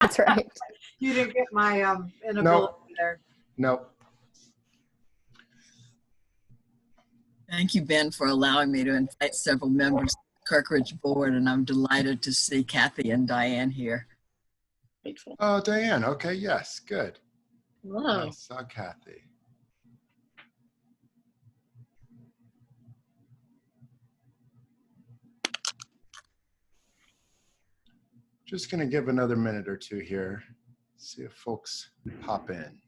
That's right. You didn't get my inability Nope. there. Nope. Thank you, Ben, for allowing me to invite several members of the Courage board, and I'm delighted to see Kathy and Diane here. Grateful. Oh, Diane. Okay. Yes. Good. Wow. I saw Kathy. Just going to give another minute or two here. See if folks pop in.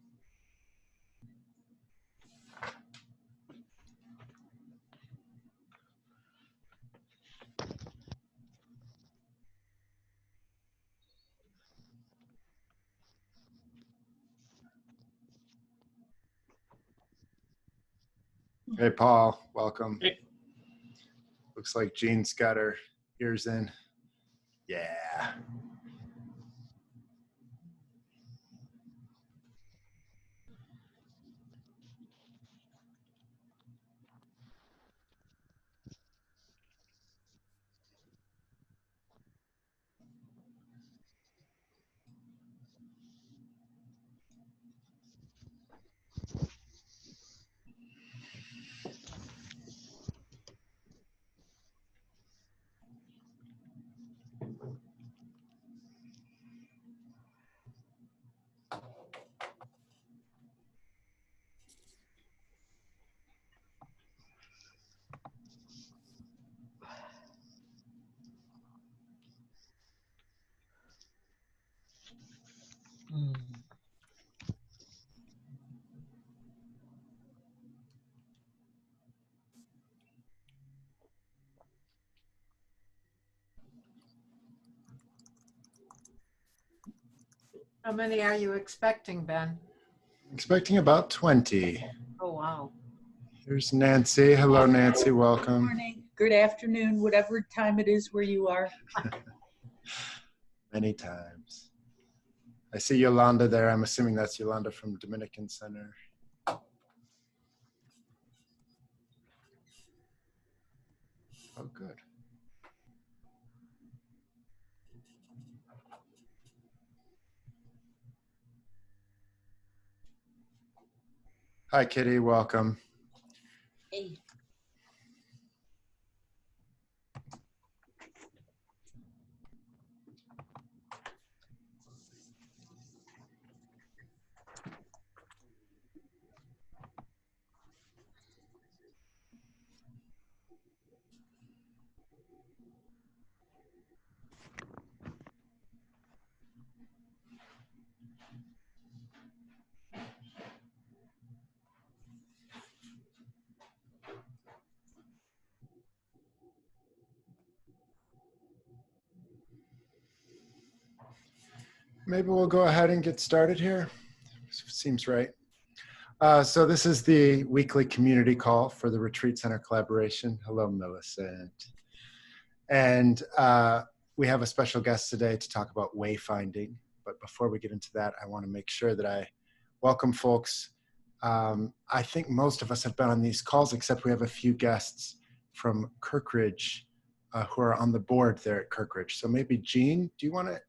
Hey, Paul, welcome. Hey. Looks like Jean's got her ears in. Yeah. How many are you expecting, Ben? Expecting about 20. Oh, wow. Here's Nancy. Hello, Nancy. Good Welcome. morning, good afternoon, whatever time it is where you are. Many times. I see Yolanda there. I'm assuming that's Yolanda from Dominican Center. Oh, good. Hi, Kitty. Welcome. Hey. Maybe we'll go ahead and get started here. Seems right. So this is the weekly community call for the Retreat Center collaboration. Hello, Millicent. And we have a special guest today to talk about wayfinding. But before we get into that, I want to make sure that I welcome folks. I think most of us have been on these calls, except we have a few guests from Courage who are on the board there at Courage. So maybe Jean, do you want to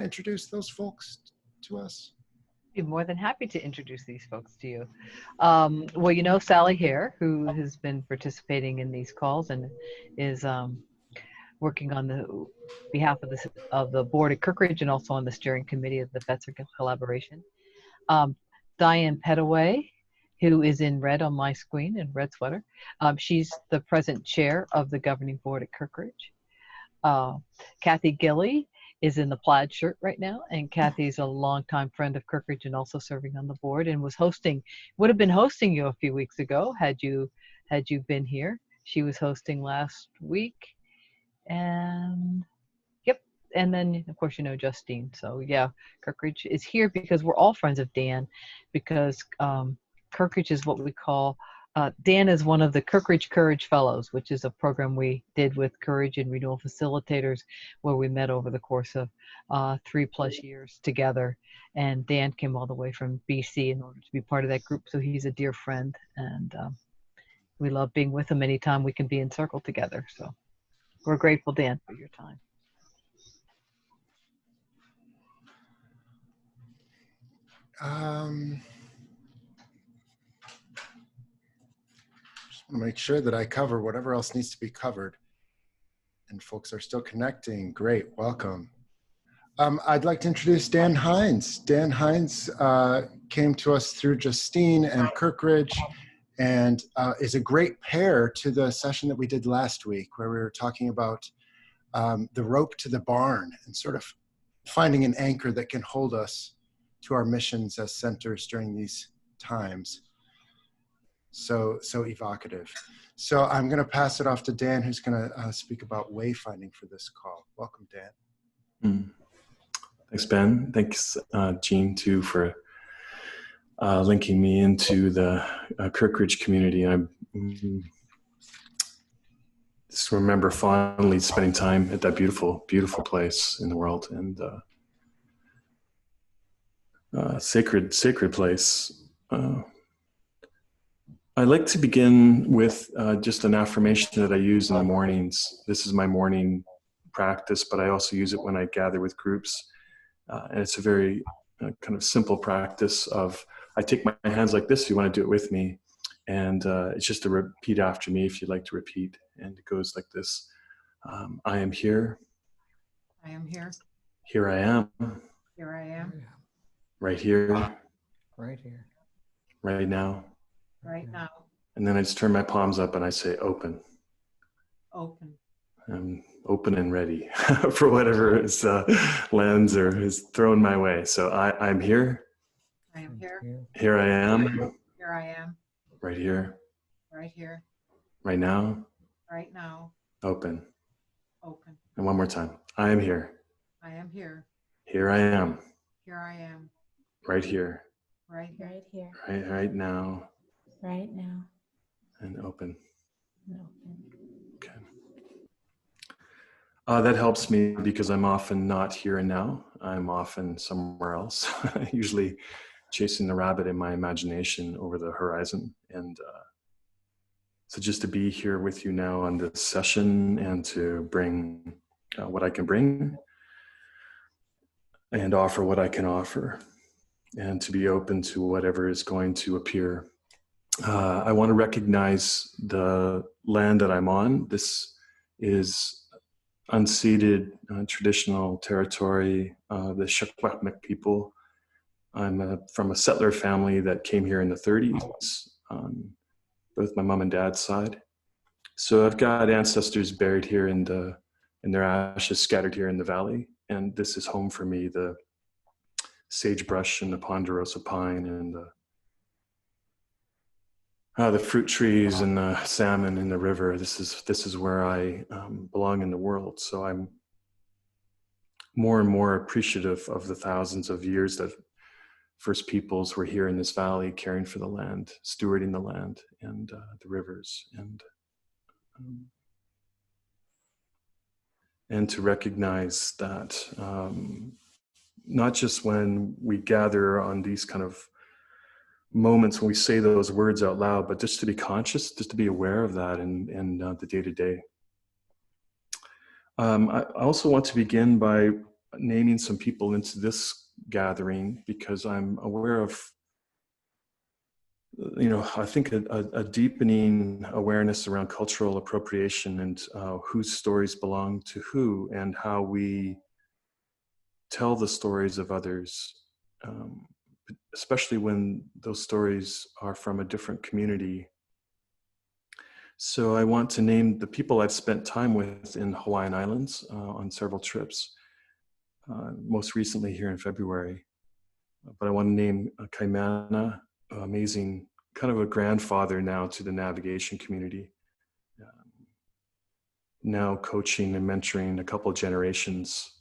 introduce those folks to us? Be more than happy to introduce these folks to you. Well, you know Sally Hare, who has been participating in these calls and is working on the behalf of the board at Courage and also on the steering committee of the Fetzer collaboration. Diane Petaway, who is in red on my screen in red sweater. She's the present chair of the governing board at Courage. Kathy Gilly is in the plaid shirt right now, and Kathy's a longtime friend of Courage and also serving on the board, and would have been hosting you a few weeks ago had you been here. She was hosting last week, and yep, and then of course you know Justine. So yeah, Courage is here because we're all friends of Dan, because Courage is what we call Dan is one of the Courage Fellows, which is a program we did with Courage and Renewal facilitators, where we met over the course of 3+ years together. And Dan came all the way from BC in order to be part of that group, so he's a dear friend, and we love being with him anytime we can be in circle together. So we're grateful, Dan, for your time. Just want to make sure that I cover whatever else needs to be covered. And folks are still connecting. Great, welcome. I'd like to introduce Dan Hines. Dan Hines came to us through Justine and Courage, and is a great pair to the session that we did last week, where we were talking about the rope to the barn and sort of finding an anchor that can hold us to our missions as centers during these times. So evocative. So I'm going to pass it off to Dan, who's going to speak about wayfinding for this call. Welcome, Dan. Thanks, Ben. Thanks, Jean, too, for linking me into the Courage community. I just remember fondly spending time at that beautiful, beautiful place in the world, and sacred place. I like to begin with just an affirmation that I use in the mornings. This is my morning practice, but I also use it when I gather with groups. And it's a very kind of simple practice of, I take my hands like this, if you want to do it with me. And it's just to repeat after me if you'd like to repeat. And it goes like this. I am here. I am here. Here I am. Here I am. Right here. Right here. Right now. Right now. And then I just turn my palms up and I say, open. Open. I'm open and ready for whatever is lands or is thrown my way. So I'm here. I am here. Here I am. Here I am. Right here. Right here. Right now. Right now. Open. Open. And one more time. I am here. I am here. Here I am. Here I am. Right here. Right here. Right here. Right now. Right now. And open. And open. Okay. That helps me because I'm often not here and now. I'm often somewhere else, usually chasing the rabbit in my imagination over the horizon. And so just to be here with you now on this session and to bring what I can bring and offer what I can offer and to be open to whatever is going to appear. I want to recognize the land that I'm on. This is unceded traditional territory, the Secwépemc people. I'm from a settler family that came here in the 30s, both my mom and dad's side. So I've got ancestors buried here and their ashes scattered here in the valley. And this is home for me, the sagebrush and the ponderosa pine and the fruit trees and the salmon in the river. This is where I belong in the world. So I'm more and more appreciative of the thousands of years that First Peoples were here in this valley, caring for the land, stewarding the land and the rivers, and to recognize that not just when we gather on these kind of moments when we say those words out loud, but just to be conscious, just to be aware of that in the day-to-day. I also want to begin by naming some people into this gathering because I'm aware of, I think a deepening awareness around cultural appropriation and whose stories belong to who and how we tell the stories of others, especially when those stories are from a different community. So I want to name the people I've spent time with in Hawaiian Islands on several trips, most recently here in February. But I want to name Kaimana, amazing, kind of a grandfather now to the navigation community, now coaching and mentoring a couple of generations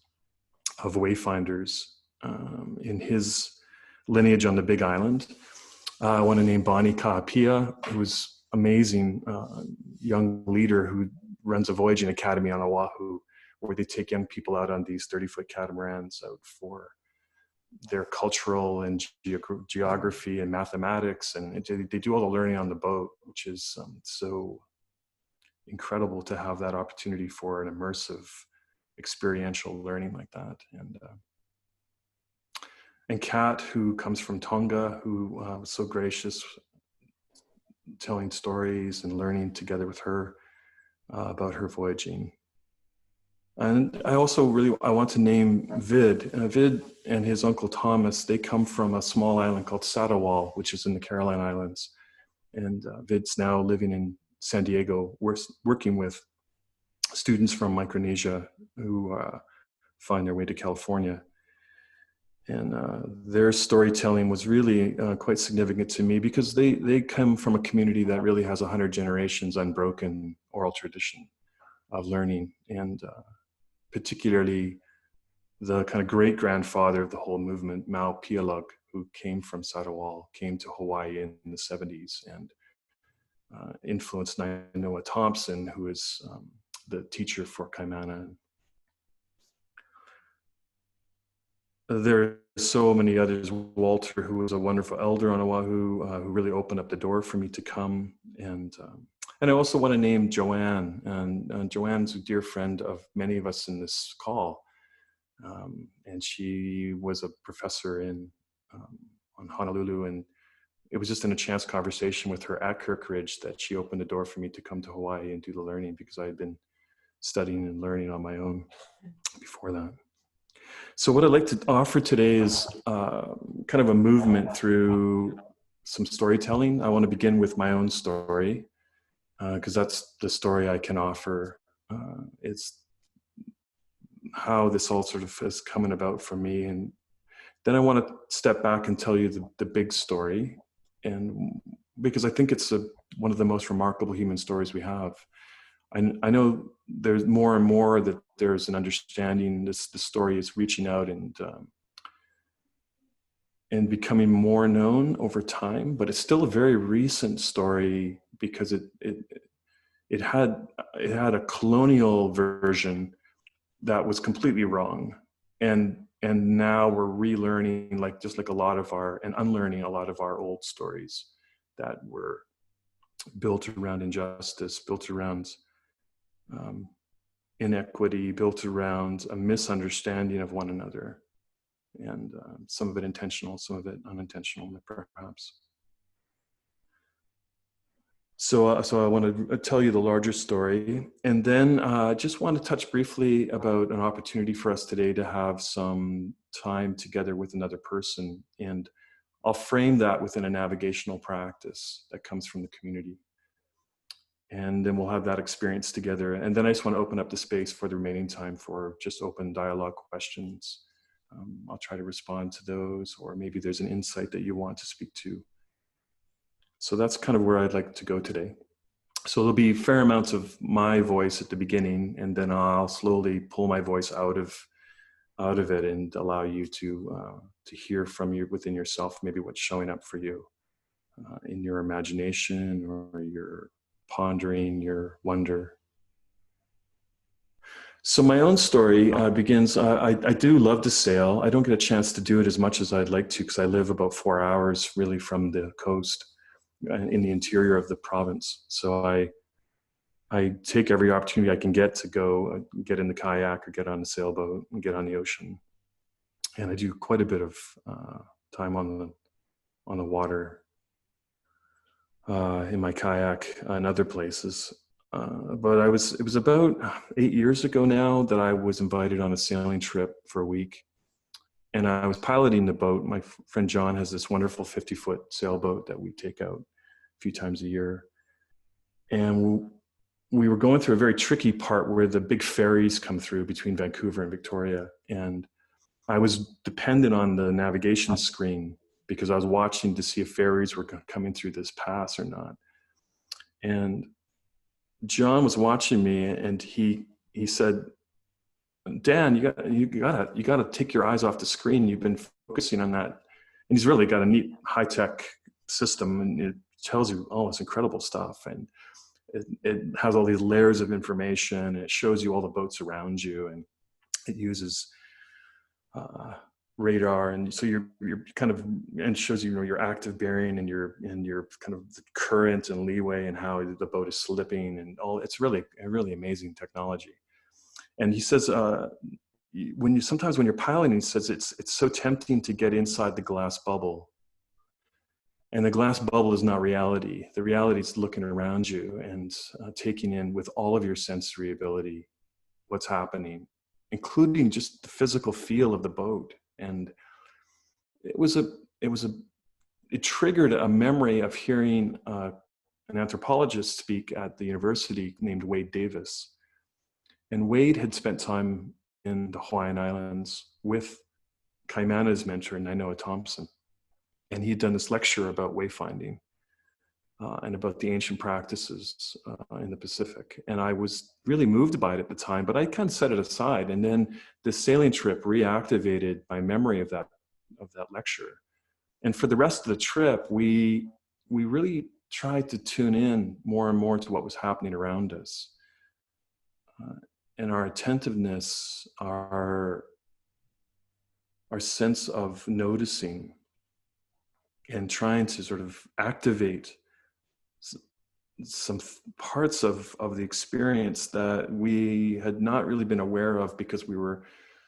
of wayfinders in his lineage on the Big Island. I want to name Bonnie Kaapia, who's amazing young leader who runs a voyaging academy on Oahu, where they take young people out on these 30-foot catamarans out for their cultural and geography and mathematics, and they do all the learning on the boat, which is so incredible to have that opportunity for an immersive experiential learning like that. And and Kat, who comes from Tonga, who was so gracious, telling stories and learning together with her about her voyaging. And I also I want to name Vid. Vid and his uncle Thomas, they come from a small island called Satawal, which is in the Caroline Islands. And Vid's now living in San Diego, working with students from Micronesia who find their way to California. And their storytelling was really quite significant to me because they come from a community that really has 100 generations unbroken oral tradition of learning. And particularly the kind of great-grandfather of the whole movement, Mau Pialug, who came from Satawal, came to Hawaii in the 70s and influenced Nainoa Thompson, who is the teacher for Kaimana. There are so many others. Walter, who was a wonderful elder on Oahu, who really opened up the door for me to come. And I also want to name Joanne. And Joanne's a dear friend of many of us in this call. And she was a professor on Honolulu. And it was just in a chance conversation with her at Courage that she opened the door for me to come to Hawaii and do the learning, because I had been studying and learning on my own before that. So what I'd like to offer today is kind of a movement through some storytelling. I want to begin with my own story, because that's the story I can offer. It's how this all sort of is coming about for me. And then I want to step back and tell you the big story. And because I think it's one of the most remarkable human stories we have. I know there's more and more that there's an understanding the story is reaching out and becoming more known over time, but it's still a very recent story because it had a colonial version that was completely wrong. And now we're relearning, just like a lot of and unlearning a lot of our old stories that were built around injustice, built around inequity, built around a misunderstanding of one another, and some of it intentional, some of it unintentional, perhaps. So I want to tell you the larger story, and then I just want to touch briefly about an opportunity for us today to have some time together with another person, and I'll frame that within a navigational practice that comes from the community. And then we'll have that experience together. And then I just want to open up the space for the remaining time for just open dialogue questions. I'll try to respond to those, or maybe there's an insight that you want to speak to. So that's kind of where I'd like to go today. So there'll be fair amounts of my voice at the beginning, and then I'll slowly pull my voice out of it and allow you to hear from you within yourself, maybe what's showing up for you in your imagination or your pondering, your wonder. So my own story begins, I do love to sail. I don't get a chance to do it as much as I'd like to, because I live about 4 hours really from the coast in the interior of the province. So I take every opportunity I can get to go get in the kayak or get on the sailboat and get on the ocean. And I do quite a bit of time on the water in my kayak and other places. But it was about 8 years ago now that I was invited on a sailing trip for a week. And I was piloting the boat. My friend John has this wonderful 50-foot sailboat that we take out a few times a year. And we were going through a very tricky part where the big ferries come through between Vancouver and Victoria. And I was dependent on the navigation screen because I was watching to see if ferries were coming through this pass or not. And John was watching me, and he said, "Dan, you gotta take your eyes off the screen. You've been focusing on that." And he's really got a neat high-tech system, and it tells you all this incredible stuff. And it has all these layers of information, and it shows you all the boats around you, and it uses radar, and so you're kind of, and shows you your active bearing and your kind of current and leeway and how the boat is slipping and all. It's really a really amazing technology. And he says, sometimes when you're piloting, it says it's so tempting to get inside the glass bubble. And the glass bubble is not reality. The reality is looking around you and taking in with all of your sensory ability what's happening, including just the physical feel of the boat. And it triggered a memory of hearing an anthropologist speak at the university named Wade Davis. And Wade had spent time in the Hawaiian Islands with Kaimana's mentor, Nainoa Thompson. And he had done this lecture about wayfinding and about the ancient practices in the Pacific. And I was really moved by it at the time, but I kind of set it aside. And then this sailing trip reactivated my memory of that lecture. And for the rest of the trip, we really tried to tune in more and more to what was happening around us. And our attentiveness, our sense of noticing and trying to sort of activate some parts of the experience that we had not really been aware of because we were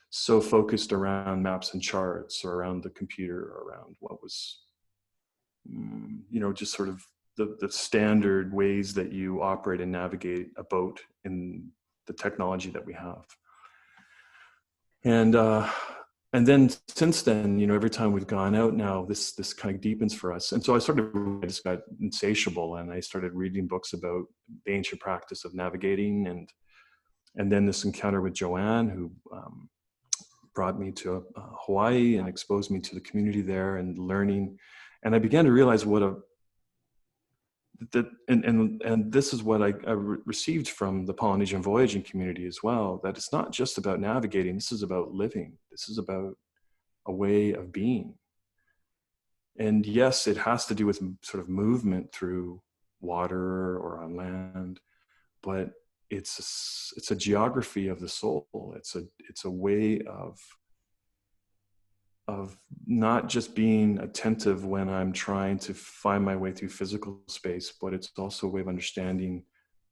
so focused around maps and charts or around the computer or around what was, just sort of the standard ways that you operate and navigate a boat in the technology that we have. And then since then, every time we've gone out now, this kind of deepens for us. And so I just got insatiable, and I started reading books about the ancient practice of navigating, and then this encounter with Joanne, who brought me to Hawaii and exposed me to the community there and learning. And I began to realize and this is what I received from the Polynesian voyaging community as well, that it's not just about navigating, this is about living. This is about a way of being. And yes, it has to do with sort of movement through water or on land, but it's a geography of the soul. It's a way of not just being attentive when I'm trying to find my way through physical space, but it's also a way of understanding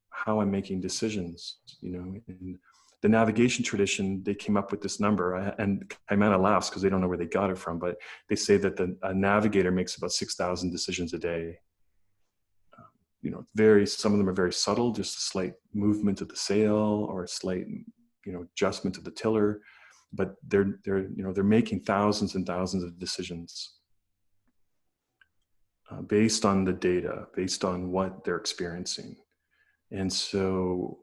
how I'm making decisions. In the navigation tradition, they came up with this number, and Kaimana laughs because they don't know where they got it from, but they say that a navigator makes about 6,000 decisions a day. Some of them are very subtle, just a slight movement of the sail or a slight, adjustment of the tiller. But they're making thousands and thousands of decisions based on the data, based on what they're experiencing. And so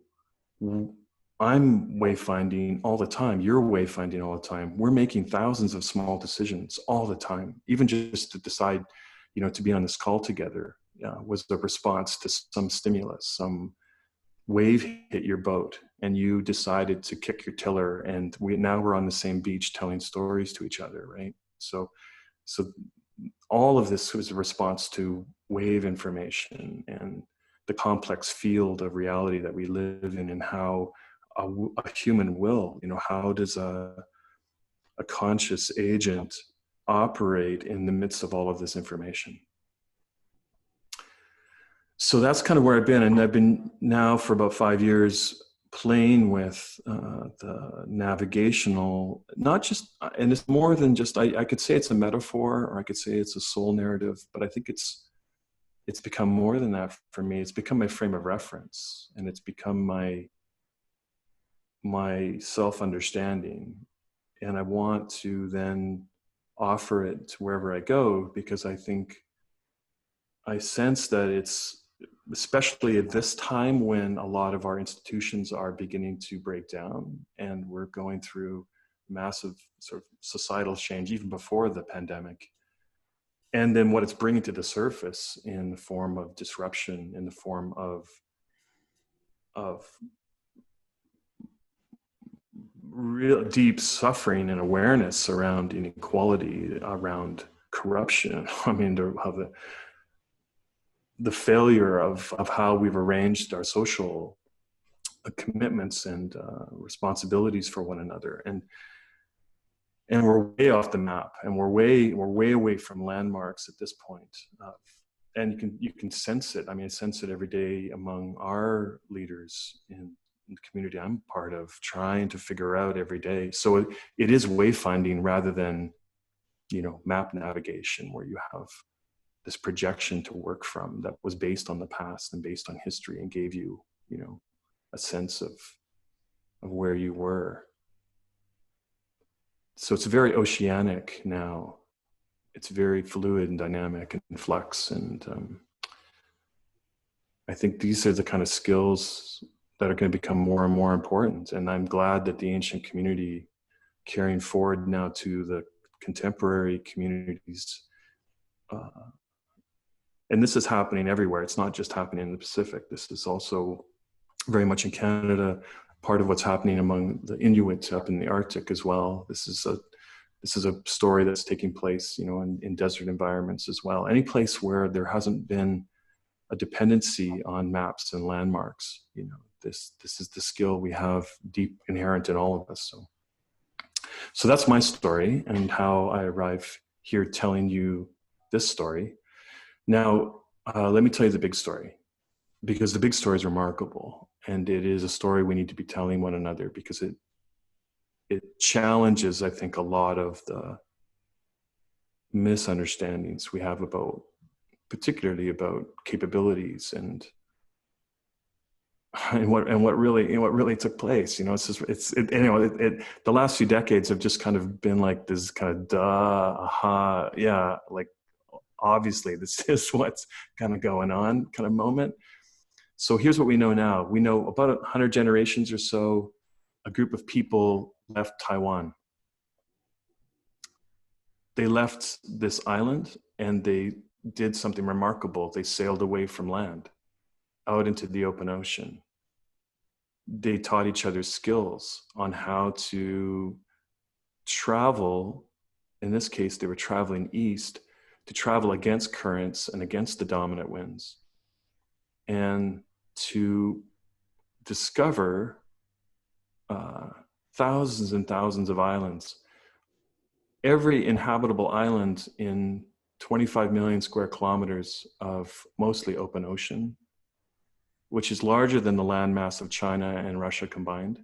I'm wayfinding all the time. You're wayfinding all the time. We're making thousands of small decisions all the time, even just to decide, to be on this call together was the response to some stimulus, some wave hit your boat and you decided to kick your tiller, and now we're on the same beach telling stories to each other, right? So all of this was a response to wave information and the complex field of reality that we live in, and how a human will, how does a conscious agent operate in the midst of all of this information? So that's kind of where I've been. And I've been now for about 5 years playing with the navigational, not just, and it's more than just, I could say it's a metaphor, or I could say it's a soul narrative, but I think it's become more than that for me. It's become my frame of reference, and it's become my self-understanding. And I want to then offer it to wherever I go, because I sense that it's, especially at this time when a lot of our institutions are beginning to break down and we're going through massive sort of societal change even before the pandemic. And then what it's bringing to the surface in the form of disruption, in the form of real deep suffering and awareness around inequality, around corruption. I mean, the failure of how we've arranged our social commitments and responsibilities for one another, and we're way off the map, and we're way away from landmarks at this point. And you can sense it. I mean, I sense it every day among our leaders in the community I'm part of, trying to figure out every day. So it is wayfinding rather than, map navigation, where you have this projection to work from that was based on the past and based on history and gave you, a sense of where you were. So it's very oceanic now. It's very fluid and dynamic and in flux. And I think these are the kind of skills that are going to become more and more important. And I'm glad that the ancient community carrying forward now to the contemporary communities. And this is happening everywhere. It's not just happening in the Pacific. This is also very much in Canada, part of what's happening among the Inuit up in the Arctic as well. This is a story that's taking place, in desert environments as well. Any place where there hasn't been a dependency on maps and landmarks, this is the skill we have deep inherent in all of us. So that's my story and how I arrive here telling you this story. Now, let me tell you the big story, because the big story is remarkable, and it is a story we need to be telling one another, because it challenges, I think, a lot of the misunderstandings we have particularly about capabilities and what really took place. The last few decades have just kind of been like this kind of aha, yeah, like obviously this is what's kind of going on kind of moment. So here's what we know now. We know about 100 generations or so, a group of people left Taiwan. They left this island and they did something remarkable. They sailed away from land out into the open ocean. They taught each other skills on how to travel. In this case, they were traveling east to travel against currents and against the dominant winds, and to discover thousands and thousands of islands. Every inhabitable island in 25 million square kilometers of mostly open ocean, which is larger than the landmass of China and Russia combined.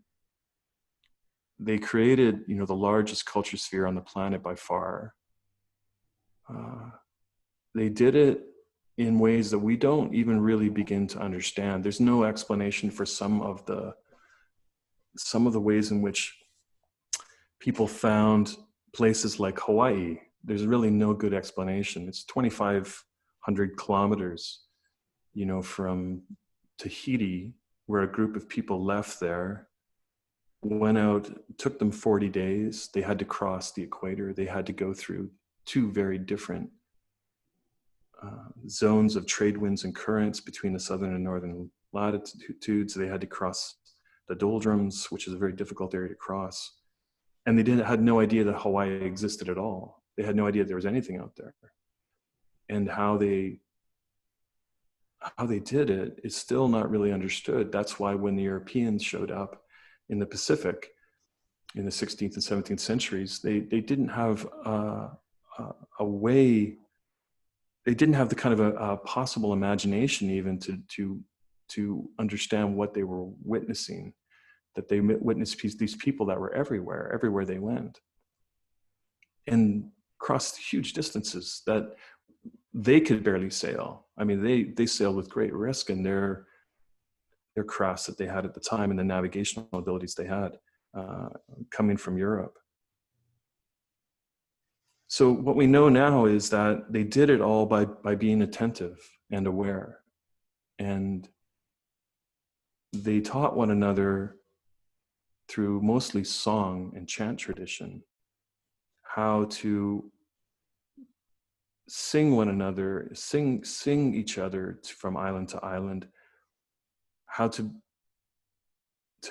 They created, the largest culture sphere on the planet by far. They did it in ways that we don't even really begin to understand. There's no explanation for some of the ways in which people found places like Hawaii. There's really no good explanation. It's 2,500 kilometers, from Tahiti, where a group of people left there, went out, took them 40 days. They had to cross the equator. They had to go through two very different zones of trade winds and currents between the southern and northern latitudes. They had to cross the doldrums, which is a very difficult area to cross. And they had no idea that Hawaii existed at all. They had no idea there was anything out there. And how they did it is still not really understood. That's why when the Europeans showed up in the Pacific in the 16th and 17th centuries, they didn't have a way. They didn't have the kind of a possible imagination even to understand what they were witnessing. That they witnessed these people that were everywhere they went, and crossed huge distances that they could barely sail. I mean, they sailed with great risk in their crafts that they had at the time and the navigational abilities they had coming from Europe. So what we know now is that they did it all by being attentive and aware, and they taught one another through mostly song and chant tradition how to sing one another, sing each other from island to island, how to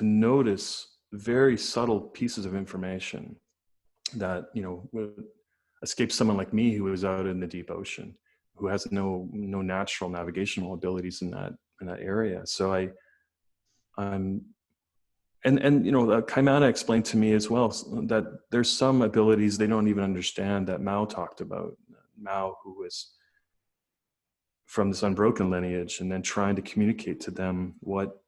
notice very subtle pieces of information that would escape someone like me who is out in the deep ocean, who has no natural navigational abilities in that area. So I'm Kaimana explained to me as well that there's some abilities they don't even understand that Mao talked about. Mao, who was from this unbroken lineage, and then trying to communicate to them what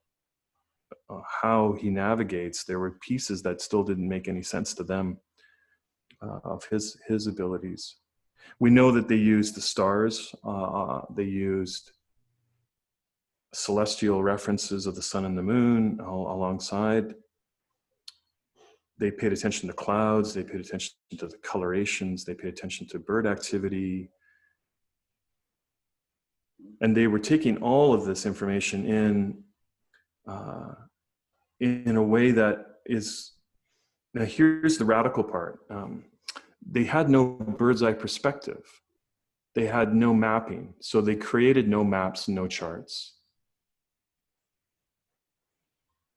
how he navigates, there were pieces that still didn't make any sense to them of his abilities. We know that they used the stars. They used celestial references of the sun and the moon alongside. They paid attention to clouds. They paid attention to the colorations. They paid attention to bird activity. And they were taking all of this information in a way that is, now here's the radical part. They had no bird's eye perspective. They had no mapping. So they created no maps, no charts.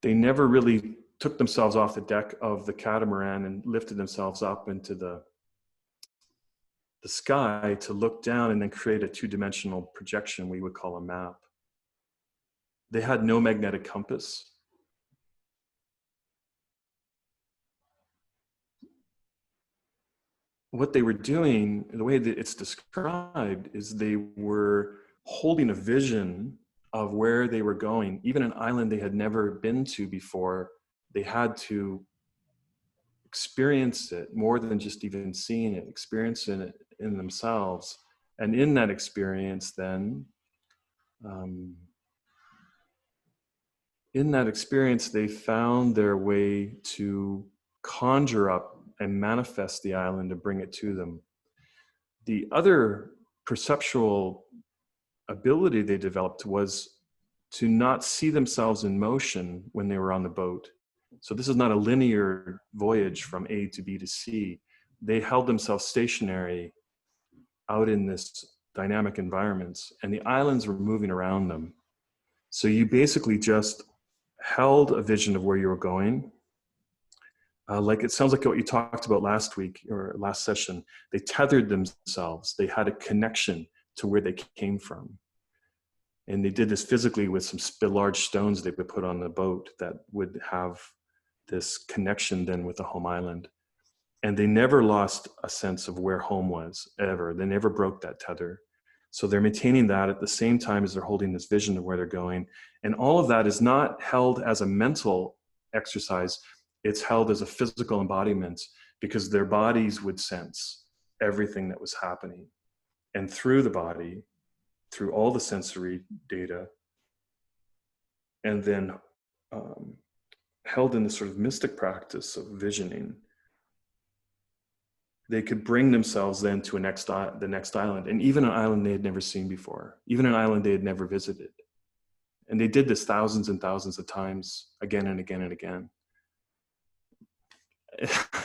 They never really took themselves off the deck of the catamaran and lifted themselves up into the sky to look down and then create a two-dimensional projection we would call a map. They had no magnetic compass. What they were doing, the way that it's described, is they were holding a vision of where they were going. Even an island they had never been to before, they had to experience it more than just even seeing it, experiencing it in themselves. And in that experience then, they found their way to conjure up and manifest the island and bring it to them. The other perceptual ability they developed was to not see themselves in motion when they were on the boat. So this is not a linear voyage from A to B to C. They held themselves stationary out in this dynamic environments, and the islands were moving around them. So you basically just held a vision of where you were going. Like it sounds like what you talked about last week or last session. They tethered themselves. They had a connection to where they came from. And they did this physically with some large stones they would put on the boat that would have this connection then with the home island. And they never lost a sense of where home was, ever. They never broke that tether. So they're maintaining that at the same time as they're holding this vision of where they're going. And all of that is not held as a mental exercise. It's held as a physical embodiment because their bodies would sense everything that was happening. And through the body, through all the sensory data, and then held in this sort of mystic practice of visioning, they could bring themselves then to the next island, and even an island they had never seen before, even an island they had never visited. And they did this thousands and thousands of times, again and again and again.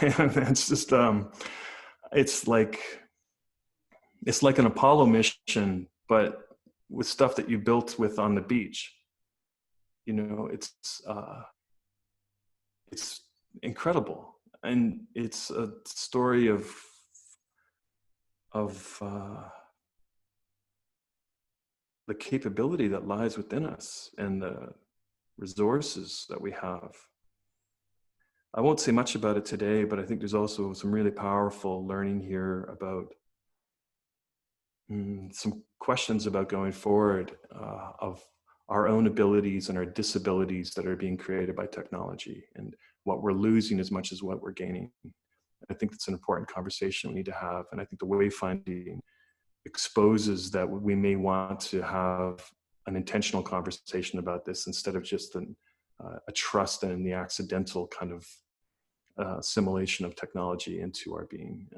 And it's just, it's like an Apollo mission, but with stuff that you built with on the beach. You know, it's incredible. And it's a story of the capability that lies within us and the resources that we have. I won't say much about it today, but I think there's also some really powerful learning here about some questions about going forward of our own abilities and our disabilities that are being created by technology, and what we're losing as much as what we're gaining. I think that's an important conversation we need to have. And I think the wayfinding exposes that we may want to have an intentional conversation about this instead of just a trust in the accidental kind of assimilation of technology into our being.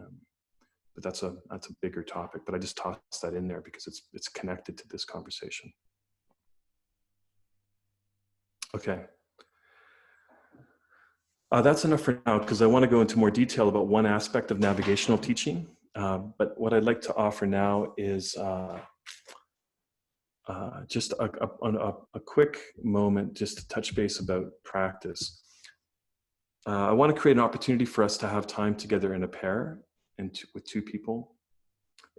But that's a bigger topic, but I just tossed that in there because it's connected to this conversation. Okay. That's enough for now, because I want to go into more detail about one aspect of navigational teaching. But what I'd like to offer now is just a quick moment just to touch base about practice. I want to create an opportunity for us to have time together in a pair and with two people.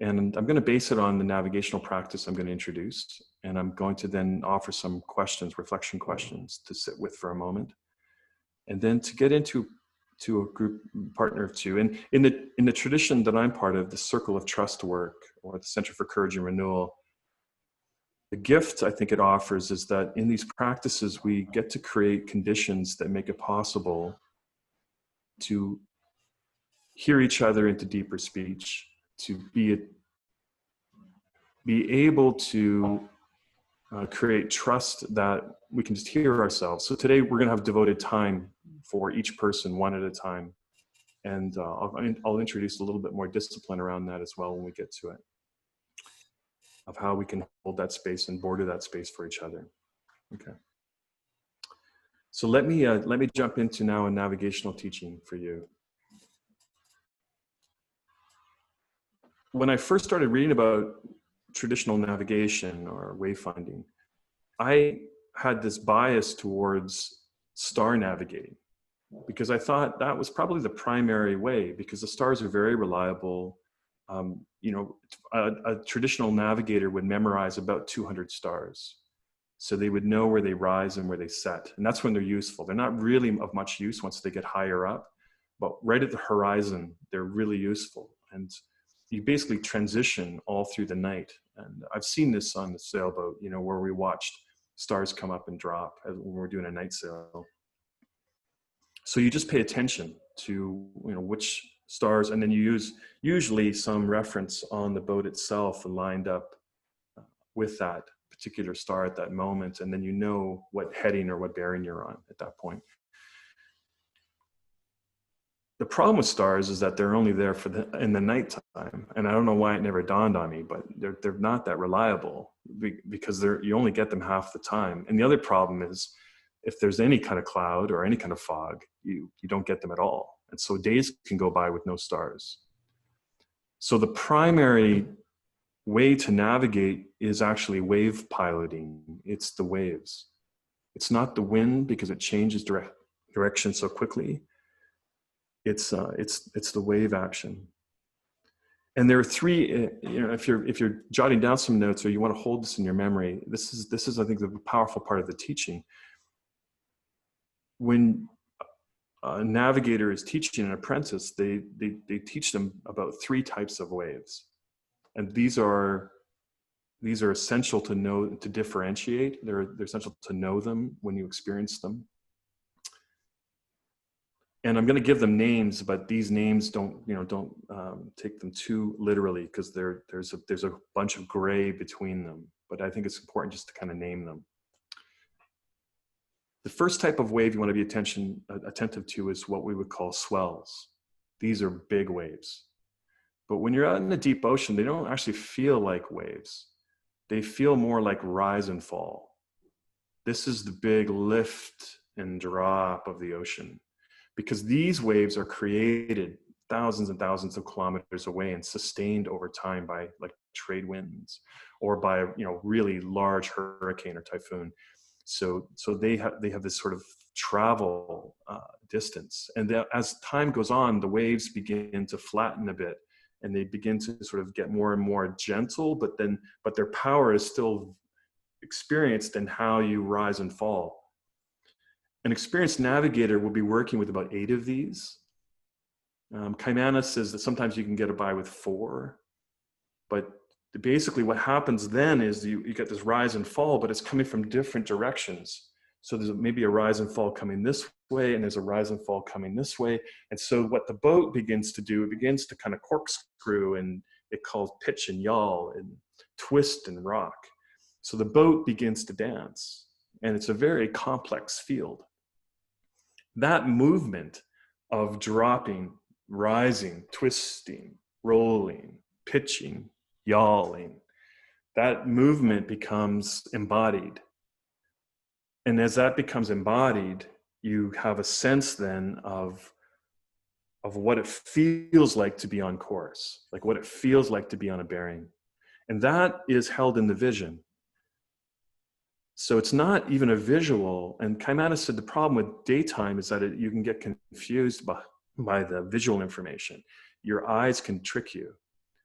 And I'm going to base it on the navigational practice I'm going to introduce. And I'm going to then offer some questions, reflection questions to sit with for a moment. And then to get into a group partner of two. And in the tradition that I'm part of, the Circle of Trust work, or the Center for Courage and Renewal, The gift I think it offers is that in these practices, we get to create conditions that make it possible to hear each other into deeper speech, to be able to create trust that we can just hear ourselves. So today we're going to have devoted time for each person, one at a time. And I'll introduce a little bit more discipline around that as well when we get to it, of how we can hold that space and border that space for each other. Okay. So let me jump into now a navigational teaching for you. When I first started reading about traditional navigation or wayfinding, I had this bias towards star navigating because I thought that was probably the primary way, because the stars are very reliable. You know, a traditional navigator would memorize about 200 stars. So they would know where they rise and where they set. And that's when they're useful. They're not really of much use once they get higher up, but right at the horizon, they're really useful. And you basically transition all through the night. And I've seen this on the sailboat, you know, where we watched stars come up and drop when we're doing a night sail. So you just pay attention to, you know, which stars, and then you use usually some reference on the boat itself lined up with that particular star at that moment, and then you know what heading or what bearing you're on at that point. The problem with stars is that they're only there in the nighttime, and I don't know why it never dawned on me, but they're not that reliable because you only get them half the time. And the other problem is if there's any kind of cloud or any kind of fog, you don't get them at all. And so days can go by with no stars. So the primary way to navigate is actually wave piloting. It's the waves. It's not the wind because it changes direction so quickly. It's the wave action. And there are three, you know, if you're jotting down some notes or you want to hold this in your memory, this is I think the powerful part of the teaching. When a navigator is teaching an apprentice, they teach them about three types of waves. And these are essential to know, to differentiate. They're essential to know them when you experience them. And I'm going to give them names, but these names don't take them too literally, because there's a bunch of gray between them. But I think it's important just to kind of name them. The first type of wave you want to be attentive to is what we would call swells. These are big waves. But when you're out in the deep ocean, they don't actually feel like waves. They feel more like rise and fall. This is the big lift and drop of the ocean, because these waves are created thousands and thousands of kilometers away and sustained over time by like trade winds or by, you know, really large hurricane or typhoon. So they have this sort of travel distance, and as time goes on, the waves begin to flatten a bit, and they begin to sort of get more and more gentle. But their power is still experienced in how you rise and fall. An experienced navigator will be working with about 8 of these. Kaimana says that sometimes you can get by with 4, but basically what happens then is you get this rise and fall, but it's coming from different directions. So there's maybe a rise and fall coming this way, and there's a rise and fall coming this way. And so what the boat begins to do, it begins to kind of corkscrew, and it calls pitch and yaw and twist and rock. So the boat begins to dance, and it's a very complex field. That movement of dropping, rising, twisting, rolling, pitching, yawing, that movement becomes embodied. And as that becomes embodied, you have a sense then of what it feels like to be on course, like what it feels like to be on a bearing. And that is held in the vision. So it's not even a visual. And Kaimana said the problem with daytime is that you can get confused by the visual information. Your eyes can trick you.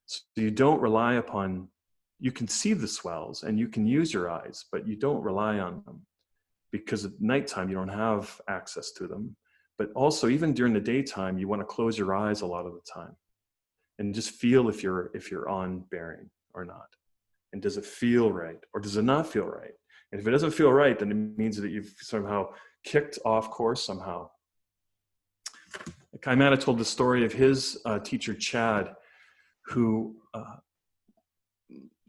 So you don't rely upon, you can see the swells and you can use your eyes, but you don't rely on them, because at nighttime you don't have access to them. But also even during the daytime, you want to close your eyes a lot of the time and just feel if you're on bearing or not. And does it feel right, or does it not feel right? And if it doesn't feel right, then it means that you've somehow kicked off course somehow. Kaimana told the story of his teacher, Chad, who,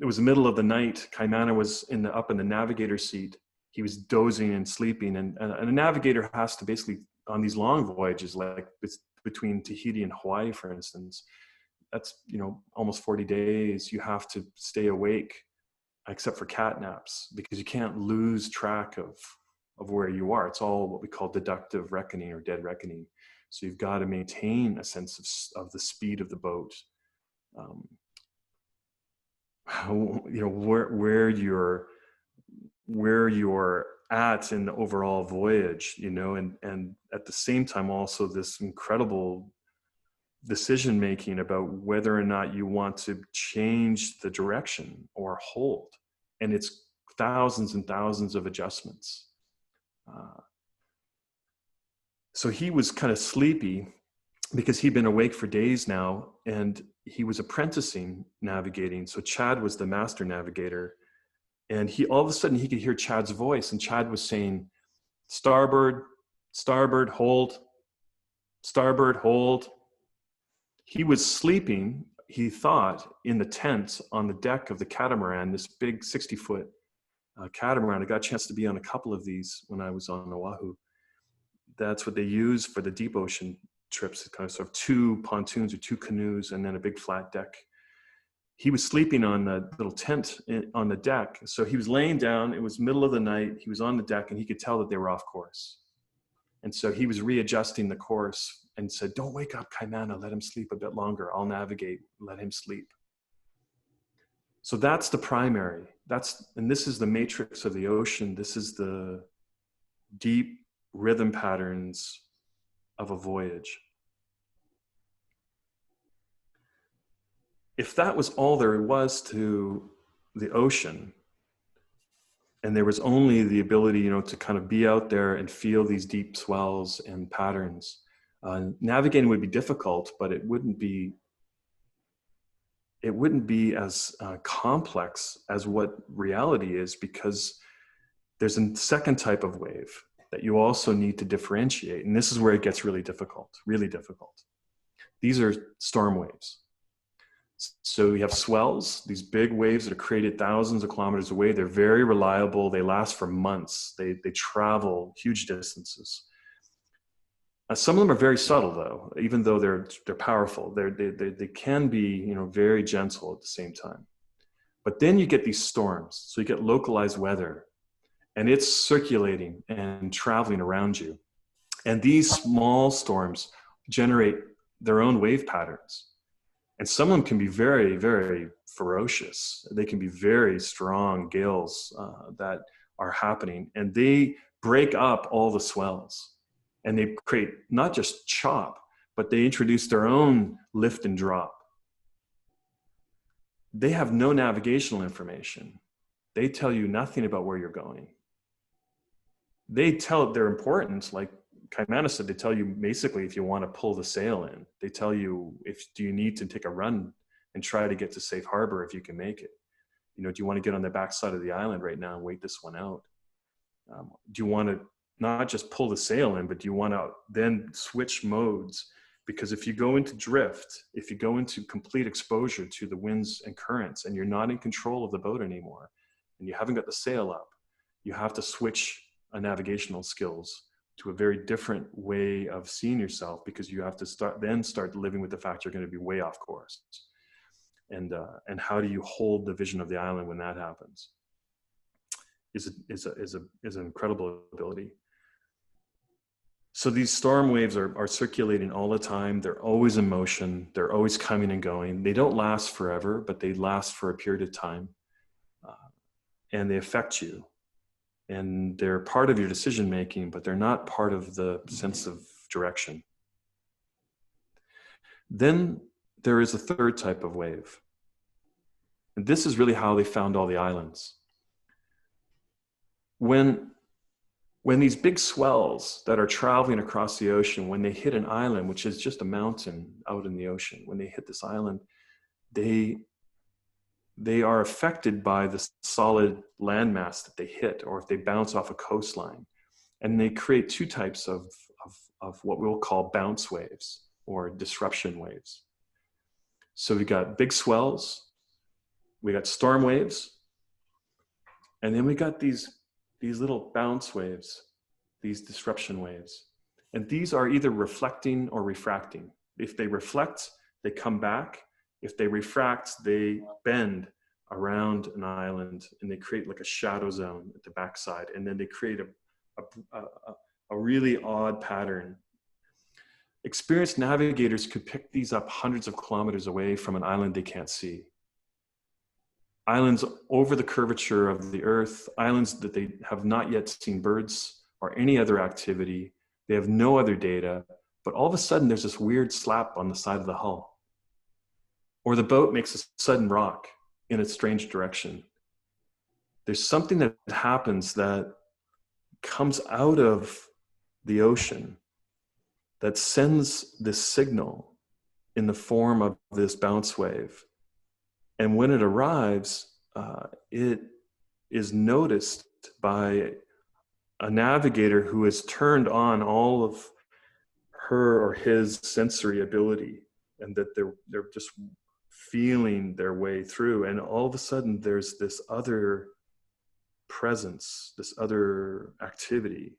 it was the middle of the night. Kaimana was up in the navigator seat. He was dozing and sleeping. And a navigator has to basically, on these long voyages, like between Tahiti and Hawaii, for instance, that's, almost 40 days, you have to stay awake, except for cat naps, because you can't lose track of where you are. It's all what we call deductive reckoning or dead reckoning. So you've got to maintain a sense of the speed of the boat, where you're at in the overall voyage, and at the same time also this incredible decision making about whether or not you want to change the direction or hold. And it's thousands and thousands of adjustments. So he was kind of sleepy because he'd been awake for days now, and he was apprenticing navigating. So Chad was the master navigator, and all of a sudden he could hear Chad's voice, and Chad was saying, starboard, starboard, hold, starboard, hold. He was sleeping, he thought, in the tent on the deck of the catamaran, this big 60-foot catamaran. I got a chance to be on a couple of these when I was on Oahu. That's what they use for the deep ocean trips. It's kind of sort of two pontoons or two canoes and then a big flat deck. He was sleeping on the little tent on the deck. So he was laying down. It was middle of the night. He was on the deck, and he could tell that they were off course. And so he was readjusting the course and said, don't wake up Kaimana, let him sleep a bit longer. I'll navigate, let him sleep. So that's the primary. And this is the matrix of the ocean. This is the deep rhythm patterns of a voyage. If that was all there was to the ocean, and there was only the ability, to kind of be out there and feel these deep swells and patterns, navigating would be difficult, but it wouldn't be as complex as what reality is, because there's a second type of wave that you also need to differentiate. And this is where it gets really difficult, really difficult. These are storm waves. So you have swells, these big waves that are created thousands of kilometers away. They're very reliable. They last for months. They travel huge distances. Some of them are very subtle, though, even though they're powerful. They can be, very gentle at the same time. But then you get these storms. So you get localized weather, and it's circulating and traveling around you. And these small storms generate their own wave patterns. And some of them can be very, very ferocious. They can be very strong gales that are happening. And they break up all the swells. And they create not just chop, but they introduce their own lift and drop. They have no navigational information. They tell you nothing about where you're going. They tell their importance, like Kaimana said, they tell you basically if you want to pull the sail in. They tell you do you need to take a run and try to get to safe harbor if you can make it. Do you want to get on the backside of the island right now and wait this one out? Do you want to not just pull the sail in, but do you want to then switch modes? Because if you go into drift, if you go into complete exposure to the winds and currents, and you're not in control of the boat anymore, and you haven't got the sail up, you have to switch navigational skills to a very different way of seeing yourself, because you have to start living with the fact you're going to be way off course. And how do you hold the vision of the island when that happens? Is an incredible ability. So these storm waves are circulating all the time. They're always in motion. They're always coming and going. They don't last forever, but they last for a period of time. And they affect you. And they're part of your decision making, but they're not part of the sense of direction. Then there is a third type of wave. And this is really how they found all the islands. When these big swells that are traveling across the ocean, when they hit an island, which is just a mountain out in the ocean, when they hit this island, they they are affected by the solid landmass that they hit, or if they bounce off a coastline. And they create two types of what we'll call bounce waves or disruption waves. So we got big swells, we got storm waves, and then we got these little bounce waves, these disruption waves. And these are either reflecting or refracting. If they reflect, they come back. If they refract, they bend around an island and they create like a shadow zone at the backside. And then they create a really odd pattern. Experienced navigators could pick these up hundreds of kilometers away from an island they can't see. Islands over the curvature of the earth, islands that they have not yet seen birds or any other activity. They have no other data, but all of a sudden there's this weird slap on the side of the hull. Or the boat makes a sudden rock in a strange direction. There's something that happens that comes out of the ocean that sends this signal in the form of this bounce wave. And when it arrives, it is noticed by a navigator who has turned on all of her or his sensory ability, and that they're just feeling their way through. And all of a sudden there's this other presence, this other activity.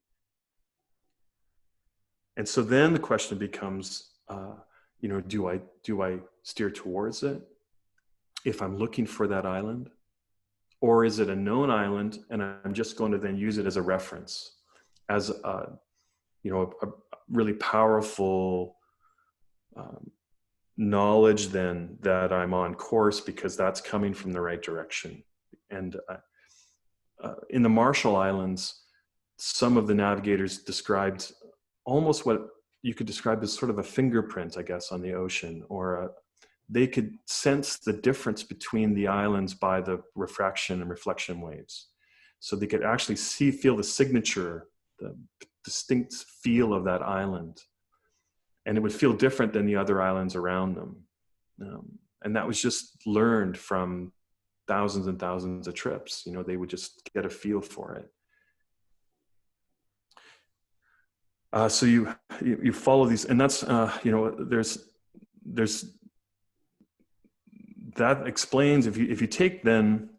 And so then the question becomes, do I steer towards it if I'm looking for that island? Or is it a known island and I'm just going to then use it as a reference, as a really powerful knowledge then that I'm on course because that's coming from the right direction. And in the Marshall Islands, some of the navigators described almost what you could describe as sort of a fingerprint, I guess, on the ocean, or they could sense the difference between the islands by the refraction and reflection waves. So they could actually feel the signature, the distinct feel of that island. And it would feel different than the other islands around them. And that was just learned from thousands and thousands of trips. They would just get a feel for it. So you follow these, and that's, there's that explains, if you take then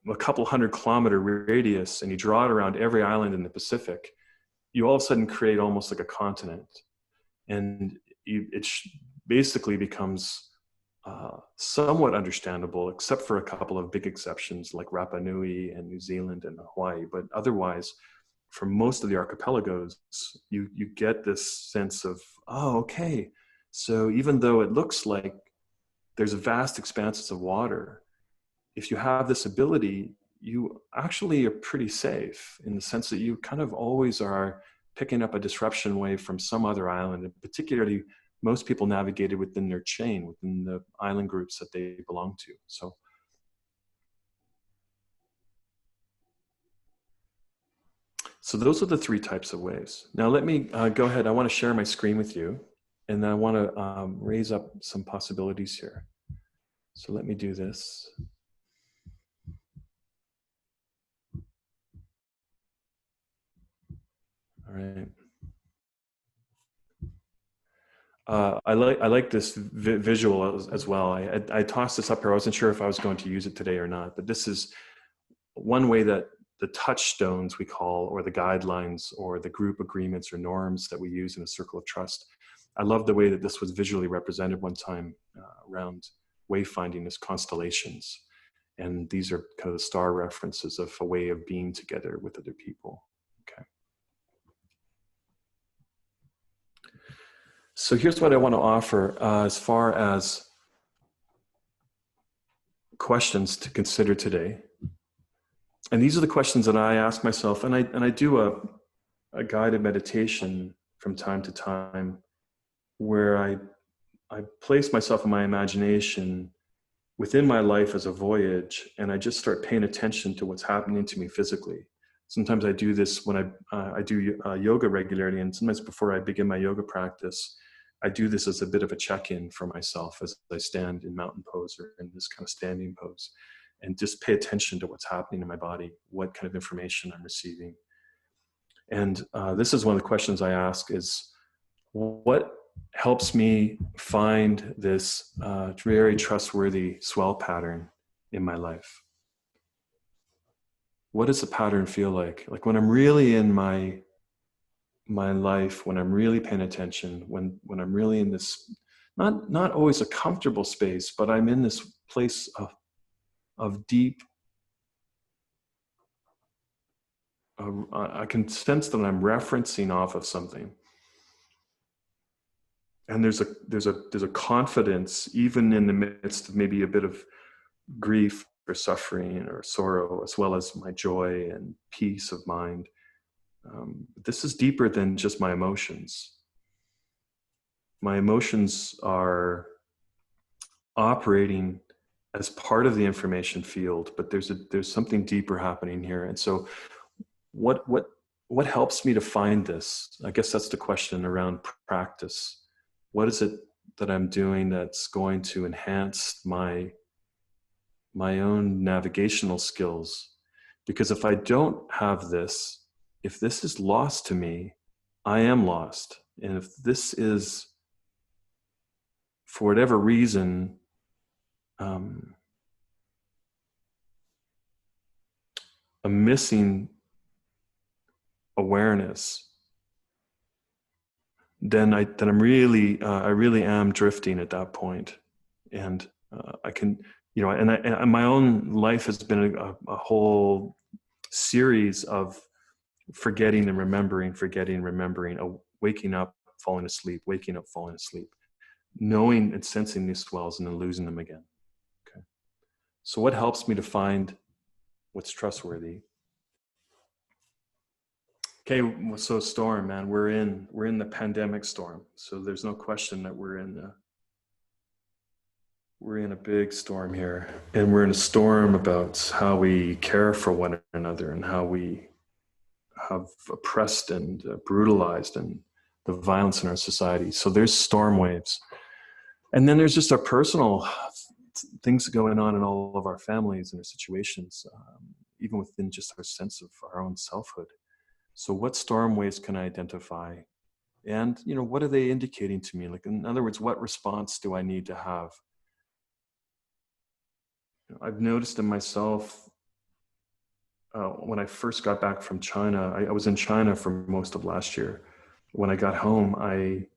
a couple 100-kilometer radius and you draw it around every island in the Pacific, you all of a sudden create almost like a continent. And it basically becomes somewhat understandable, except for a couple of big exceptions like Rapa Nui and New Zealand and Hawaii. But otherwise, for most of the archipelagos, you get this sense of, oh, okay, so even though it looks like there's vast expanses of water, if you have this ability, you actually are pretty safe in the sense that you kind of always are picking up a disruption wave from some other island. And particularly, most people navigated within their chain, within the island groups that they belong to. So those are the three types of waves. Now let me go ahead. I want to share my screen with you, and then I want to raise up some possibilities here. So let me do this. All right. I like this visual as well. I tossed this up here. I wasn't sure if I was going to use it today or not, but this is one way that the touchstones we call, or the guidelines, or the group agreements or norms that we use in a circle of trust. I love the way that this was visually represented one time around wayfinding as constellations. And these are kind of the star references of a way of being together with other people. Okay. So here's what I want to offer as far as questions to consider today. And these are the questions that I ask myself, and I do a guided meditation from time to time where I place myself in my imagination within my life as a voyage, and I just start paying attention to what's happening to me physically. Sometimes I do this when I do yoga regularly, and sometimes before I begin my yoga practice, I do this as a bit of a check-in for myself as I stand in mountain pose or in this kind of standing pose, and just pay attention to what's happening in my body, what kind of information I'm receiving. And this is one of the questions I ask is, what helps me find this very trustworthy swell pattern in my life? What does the pattern feel like? Like when I'm really in my life, when I'm really paying attention, when I'm really in this, not always a comfortable space, but I'm in this place of deep, I can sense that I'm referencing off of something. And there's a confidence, even in the midst of maybe a bit of grief or suffering or sorrow, as well as my joy and peace of mind. This is deeper than just my emotions. My emotions are operating as part of the information field, but there's something deeper happening here. And so what helps me to find this? I guess that's the question around practice. What is it that I'm doing that's going to enhance my own navigational skills? Because if I don't have this, if this is lost to me, I am lost. And if this is, for whatever reason, a missing awareness, then I'm really, I really am drifting at that point. And I can, and my own life has been a whole series of forgetting and remembering, waking up, falling asleep, waking up, falling asleep, knowing and sensing these swells and then losing them again. Okay. So what helps me to find what's trustworthy? Okay, so storm, man, we're in the pandemic storm. So there's no question that we're in a big storm here, and we're in a storm about how we care for one another and how we have oppressed and brutalized and the violence in our society. So there's storm waves. And then there's just our personal things going on in all of our families and our situations, even within just our sense of our own selfhood. So what storm waves can I identify? And, what are they indicating to me? Like, in other words, what response do I need to have? I've noticed in myself, when I first got back from China, I was in China for most of last year. When I got home, I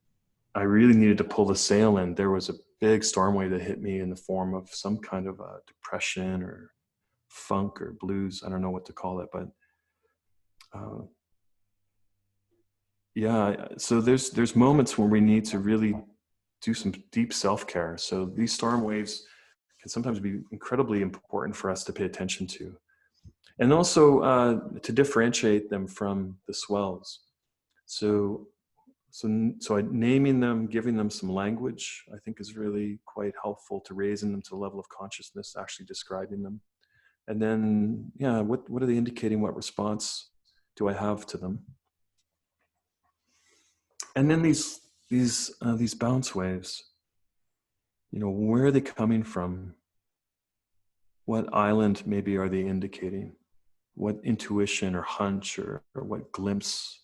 really needed to pull the sail in. There was a big storm wave that hit me in the form of some kind of a depression or funk or blues. I don't know what to call it, but yeah. So there's moments when we need to really do some deep self-care. So these storm waves can sometimes be incredibly important for us to pay attention to. And also to differentiate them from the swells. So naming them, giving them some language, I think is really quite helpful to raising them to the level of consciousness, actually describing them. And then, what are they indicating? What response do I have to them? And then these bounce waves, where are they coming from? What island maybe are they indicating? What intuition or hunch or what glimpse?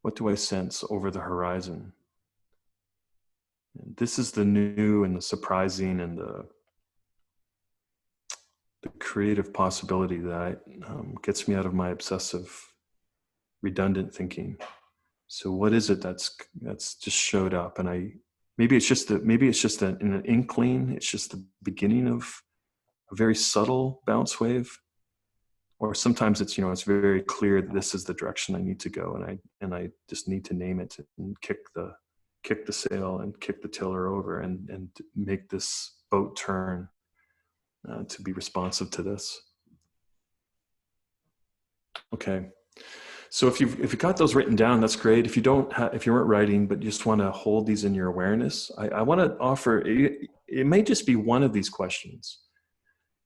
What do I sense over the horizon? And this is the new and the surprising and the creative possibility that gets me out of my obsessive, redundant thinking. So what is it that's just showed up? And maybe it's just an inkling. It's just the beginning of a very subtle bounce wave. Or sometimes it's, it's very clear that this is the direction I need to go, and I just need to name it and kick the sail and kick the tiller over and make this boat turn to be responsive to this. Okay, so if you've got those written down, that's great. If you weren't writing but you just want to hold these in your awareness, I want to offer. It may just be one of these questions.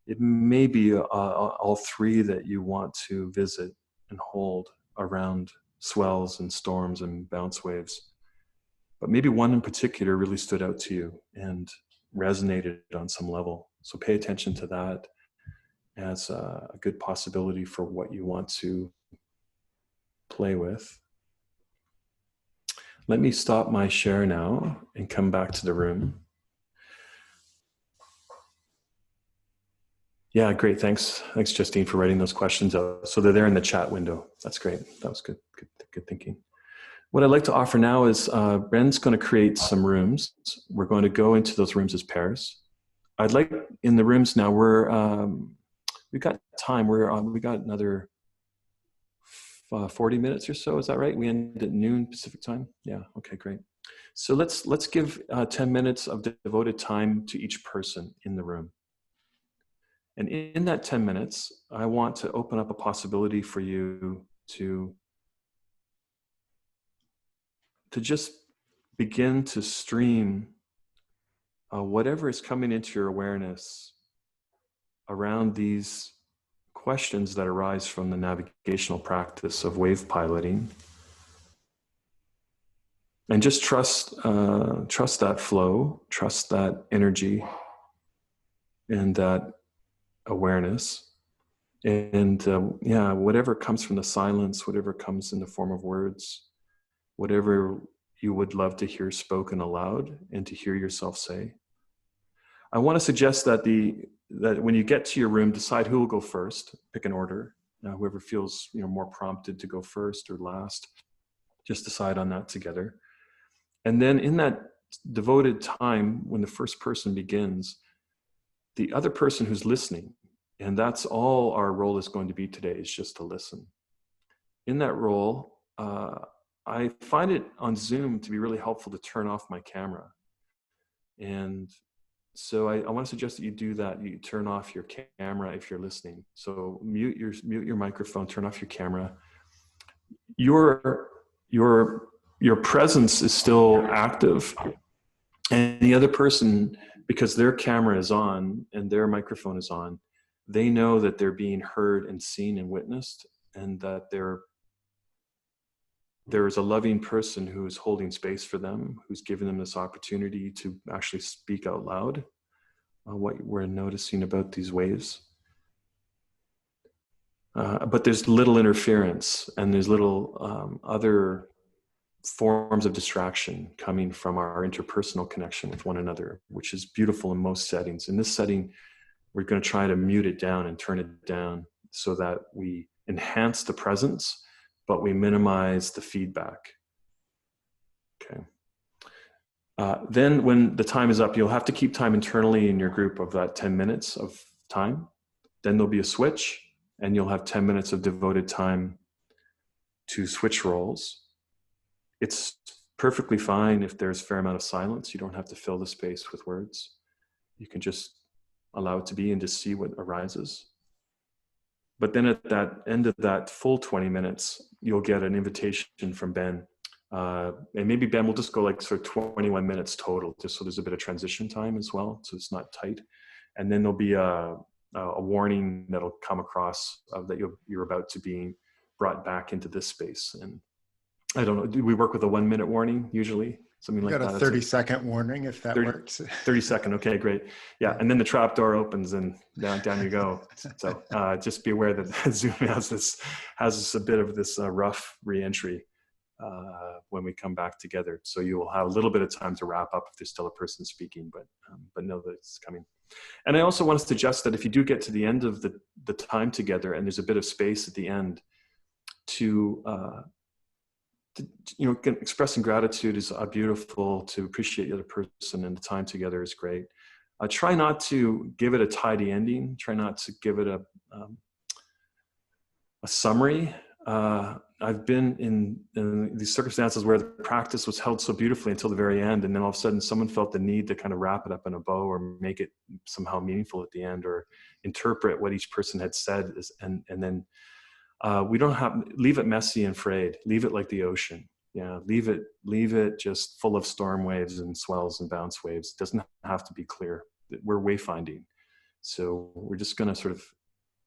It may be all three that you want to visit and hold around swells and storms and bounce waves. but maybe one in particular really stood out to you and resonated on some level. So pay attention to that as a good possibility for what you want to play with. Let me stop my share now and come back to the room. Yeah, great. Thanks, Justine, for writing those questions out. So they're there in the chat window. That's great. That was good thinking. What I'd like to offer now is Ben's going to create some rooms. We're going to go into those rooms as pairs. I'd like in the rooms now. We got time. We got another 40 minutes or so. Is that right? We end at noon Pacific time. Yeah. Okay. Great. So let's give 10 minutes of devoted time to each person in the room. And in that 10 minutes, I want to open up a possibility for you to just begin to stream whatever is coming into your awareness around these questions that arise from the navigational practice of wave piloting. And just trust that flow, trust that energy and that awareness. And yeah, whatever comes from the silence, whatever comes in the form of words, whatever you would love to hear spoken aloud and to hear yourself say. I want to suggest that when you get to your room, decide who will go first, pick an order. Whoever feels more prompted to go first or last, just decide on that together. And then in that devoted time, when the first person begins, the other person who's listening, and that's all our role is going to be today, is just to listen. In that role, I find it on Zoom to be really helpful to turn off my camera. And so I want to suggest that you do that. You turn off your camera if you're listening. So mute your microphone, turn off your camera. Your presence is still active. And the other person, because their camera is on and their microphone is on, they know that they're being heard and seen and witnessed, and that there is a loving person who is holding space for them, who's giving them this opportunity to actually speak out loud what we're noticing about these waves. But there's little interference, and there's little other forms of distraction coming from our interpersonal connection with one another, which is beautiful in most settings. In this setting, we're going to try to mute it down and turn it down so that we enhance the presence, but we minimize the feedback. Okay. Then when the time is up, you'll have to keep time internally in your group of that 10 minutes of time. Then there'll be a switch, and you'll have 10 minutes of devoted time to switch roles. It's perfectly fine if there's a fair amount of silence. You don't have to fill the space with words. You can just allow it to be and just see what arises. But then at that end of that full 20 minutes, you'll get an invitation from Ben. And maybe Ben will just go like sort of 21 minutes total, just so there's a bit of transition time as well, so it's not tight. And then there'll be a warning that'll come across that you're about to be brought back into this space. And I don't know, do we work with a 1 minute warning usually? Something like that. Got a 30-second warning if that works. 30 second, okay, great. Yeah, and then the trap door opens and down you go. So just be aware that Zoom has a bit of this rough re-entry when we come back together. So you will have a little bit of time to wrap up if there's still a person speaking, but know that it's coming. And I also want to suggest that if you do get to the end of the time together and there's a bit of space at the end to expressing gratitude is beautiful, to appreciate the other person, and the time together is great. Try not to give it a tidy ending. Try not to give it a summary. I've been in these circumstances where the practice was held so beautifully until the very end, and then all of a sudden someone felt the need to kind of wrap it up in a bow or make it somehow meaningful at the end, or interpret what each person had said, and then we don't have, leave it messy and frayed. Leave it like the ocean. Yeah, leave it just full of storm waves and swells and bounce waves. It doesn't have to be clear. We're wayfinding. So we're just going to sort of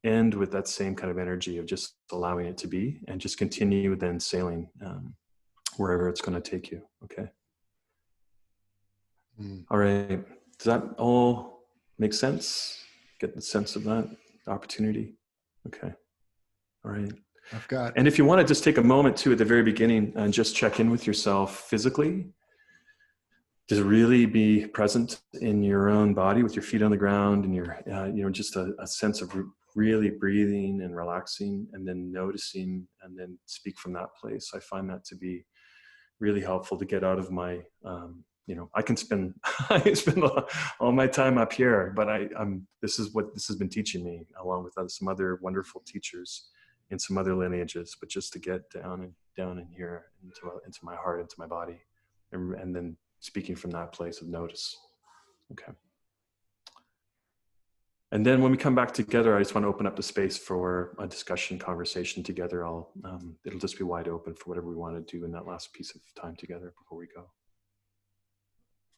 end with that same kind of energy of just allowing it to be, and just continue then sailing wherever it's going to take you. Okay. Mm. All right. Does that all make sense? Get the sense of that opportunity? Okay. All right. I've got. And if you want to just take a moment too at the very beginning and just check in with yourself physically, just really be present in your own body with your feet on the ground and your, just a sense of really breathing and relaxing and then noticing and then speak from that place. I find that to be really helpful to get out of my, I can spend, all my time up here, but this is what this has been teaching me along with some other wonderful teachers in some other lineages, but just to get down in here into my heart, into my body, and then speaking from that place of notice. Okay. And then when we come back together, I just want to open up the space for a discussion, conversation together. It'll just be wide open for whatever we want to do in that last piece of time together before we go.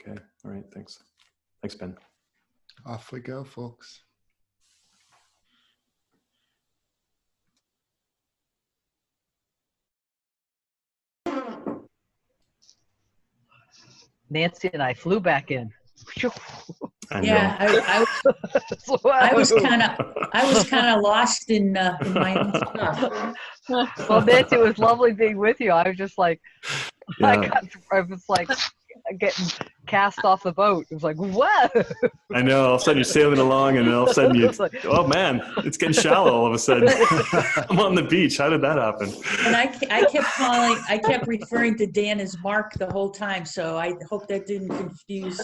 Okay. All right. Thanks. Thanks, Ben. Off we go, folks. Nancy and I flew back in. I Yeah, I was kind of lost in my own stuff. Well, Nancy, it was lovely being with you. I was just like, Yeah. I was like getting cast off the boat. It was like, whoa! I know. All of a sudden you're sailing along, and then all of a sudden you, It's like- oh man, it's getting shallow. All of a sudden, I'm on the beach. How did that happen? And I kept referring to Dan as Mark the whole time, so I hope that didn't confuse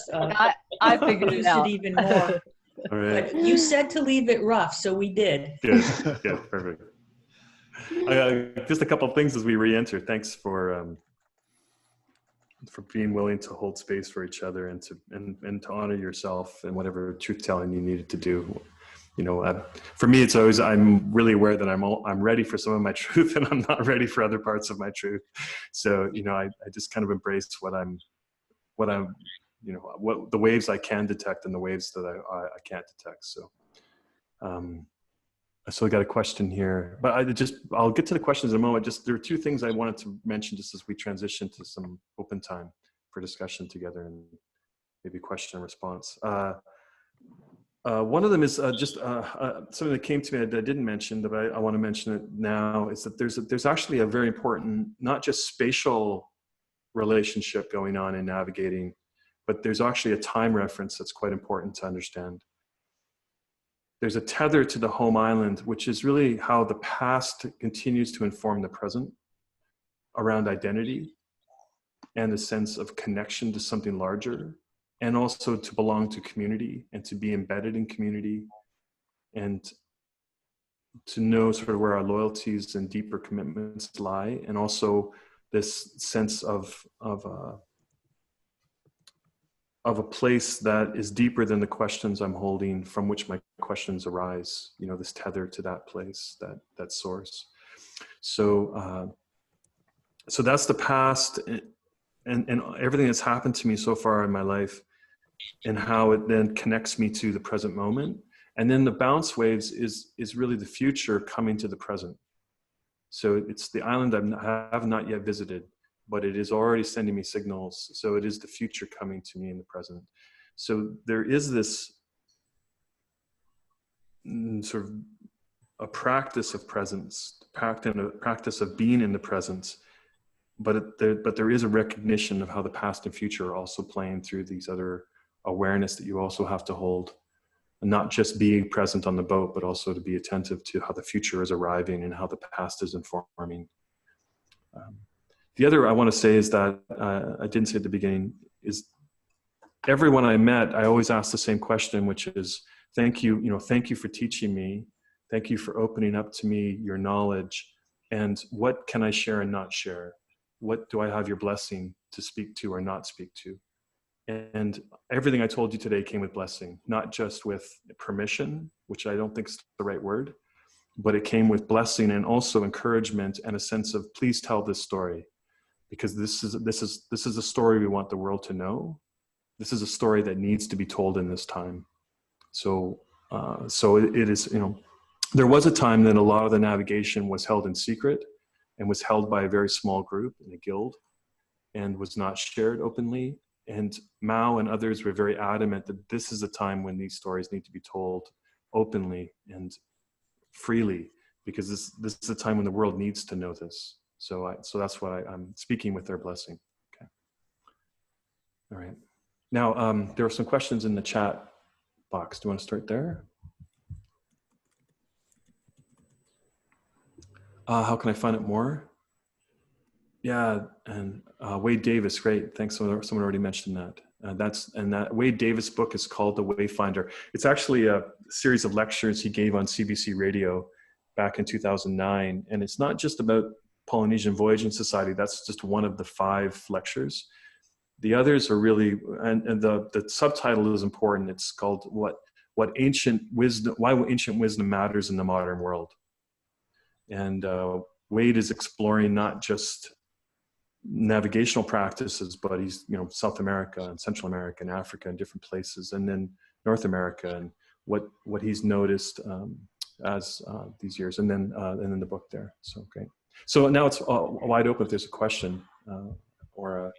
I figured it out. even more. All right. But you said to leave it rough, so we did. Good. Good. Perfect. Just a couple of things as we re-enter. Thanks for being willing to hold space for each other and to honor yourself and whatever truth telling you needed to do. For me, it's always, I'm really aware that I'm ready for some of my truth and I'm not ready for other parts of my truth. So, I just kind of embrace what the waves I can detect and the waves that I can't detect. So, I still got a question here, but I'll get to the questions in a moment. There are two things I wanted to mention just as we transition to some open time for discussion together and maybe question and response. One of them is something that came to me that I didn't mention, but I want to mention it now, is that there's actually a very important, not just spatial relationship going on in navigating, but there's actually a time reference that's quite important to understand. There's a tether to the home island, which is really how the past continues to inform the present around identity and a sense of connection to something larger, and also to belong to community and to be embedded in community and to know sort of where our loyalties and deeper commitments lie, and also this sense of a place that is deeper than the questions I'm holding, from which my questions arise, this tether to that place, that source. So that's the past and everything that's happened to me so far in my life, and how it then connects me to the present moment. And then the bounce waves is really the future coming to the present. So it's the island I have not yet visited, but it is already sending me signals. So it is the future coming to me in the present. So there is this sort of a practice of presence, a practice of being in the present, but there is a recognition of how the past and future are also playing through these other awareness that you also have to hold, and not just being present on the boat, but also to be attentive to how the future is arriving and how the past is informing. The other I want to say is that I didn't say at the beginning, is everyone I met, I always ask the same question, which is, thank you for teaching me. Thank you for opening up to me your knowledge. And what can I share and not share? What do I have your blessing to speak to or not speak to? And everything I told you today came with blessing, not just with permission, which I don't think is the right word, but it came with blessing and also encouragement and a sense of, please tell this story, because this is a story we want the world to know. This is a story that needs to be told in this time. So it is, there was a time that a lot of the navigation was held in secret and was held by a very small group in a guild and was not shared openly. And Mao and others were very adamant that this is a time when these stories need to be told openly and freely, because this is a time when the world needs to know this. So that's what I'm speaking with their blessing. Okay. All right. Now, there are some questions in the chat box. Do you want to start there? How can I find out more? Yeah, and Wade Davis, great. Thanks. Someone already mentioned that. That Wade Davis book is called The Wayfinder. It's actually a series of lectures he gave on CBC Radio back in 2009, and it's not just about Polynesian Voyaging Society. That's just one of the 5 lectures. The others are really, and the subtitle is important. It's called What Ancient Wisdom, Why Ancient Wisdom Matters in the Modern World. And Wade is exploring not just navigational practices, but he's, South America and Central America and Africa and different places, and then North America, and what he's noticed as these years, and then the book there. So great. So now it's wide open if there's a question or a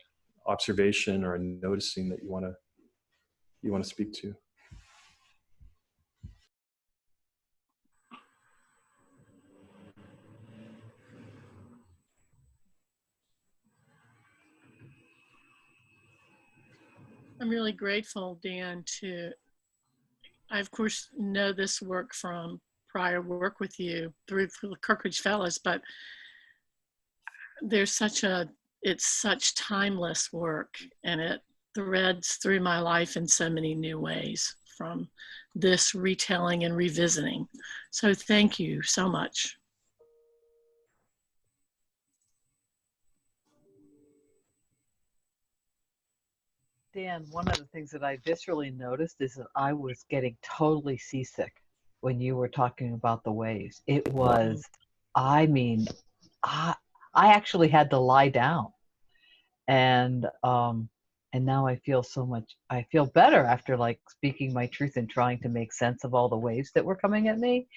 observation or a noticing that you want to speak to. I'm really grateful, Dan, I of course know this work from prior work with you through the Courage Fellows, but it's such timeless work, and it threads through my life in so many new ways from this retelling and revisiting. So thank you so much. Dan, one of the things that I viscerally noticed is that I was getting totally seasick when you were talking about the waves. It was, I actually had to lie down, and now I feel better after speaking my truth and trying to make sense of all the waves that were coming at me.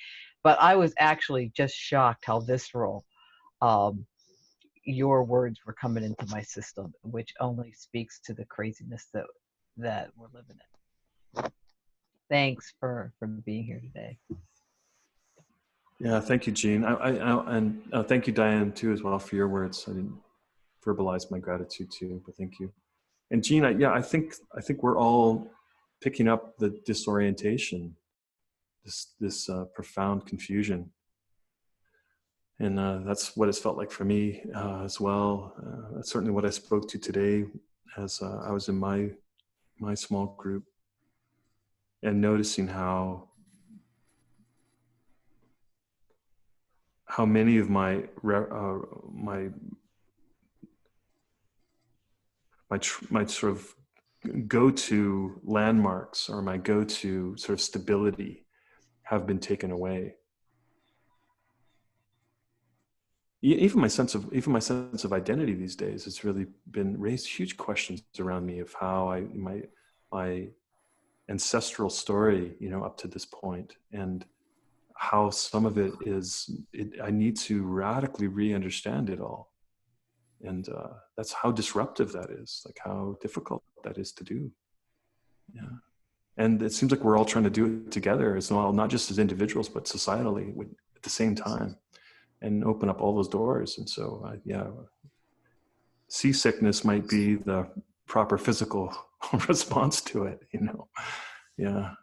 But I was actually just shocked how visceral your words were coming into my system, which only speaks to the craziness that we're living in. Thanks for being here today. Yeah, thank you, Jean. And thank you, Diane, too, as well, for your words. I didn't verbalize my gratitude too, but thank you. And Jean, I think we're all picking up the disorientation, this profound confusion. And that's what it's felt like for me as well. That's certainly what I spoke to today as I was in my small group, and noticing how many of my sort of go-to landmarks or my go-to sort of stability have been taken away. Even my sense of identity these days, it's really been raised huge questions around me of how my ancestral story, up to this point, and how some of it I need to radically re-understand it all. And that's how disruptive that is, like how difficult that is to do. Yeah. And it seems like we're all trying to do it together as well, not just as individuals, but societally at the same time, and open up all those doors. And so, seasickness might be the proper physical response to it, Yeah.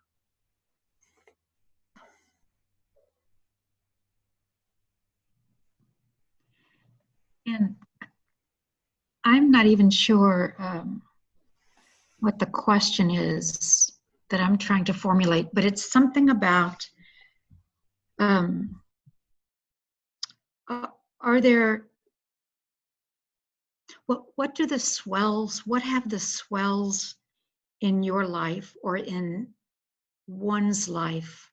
And I'm not even sure what the question is that I'm trying to formulate, but it's something about, are there, what do the swells, what have the swells in your life or in one's life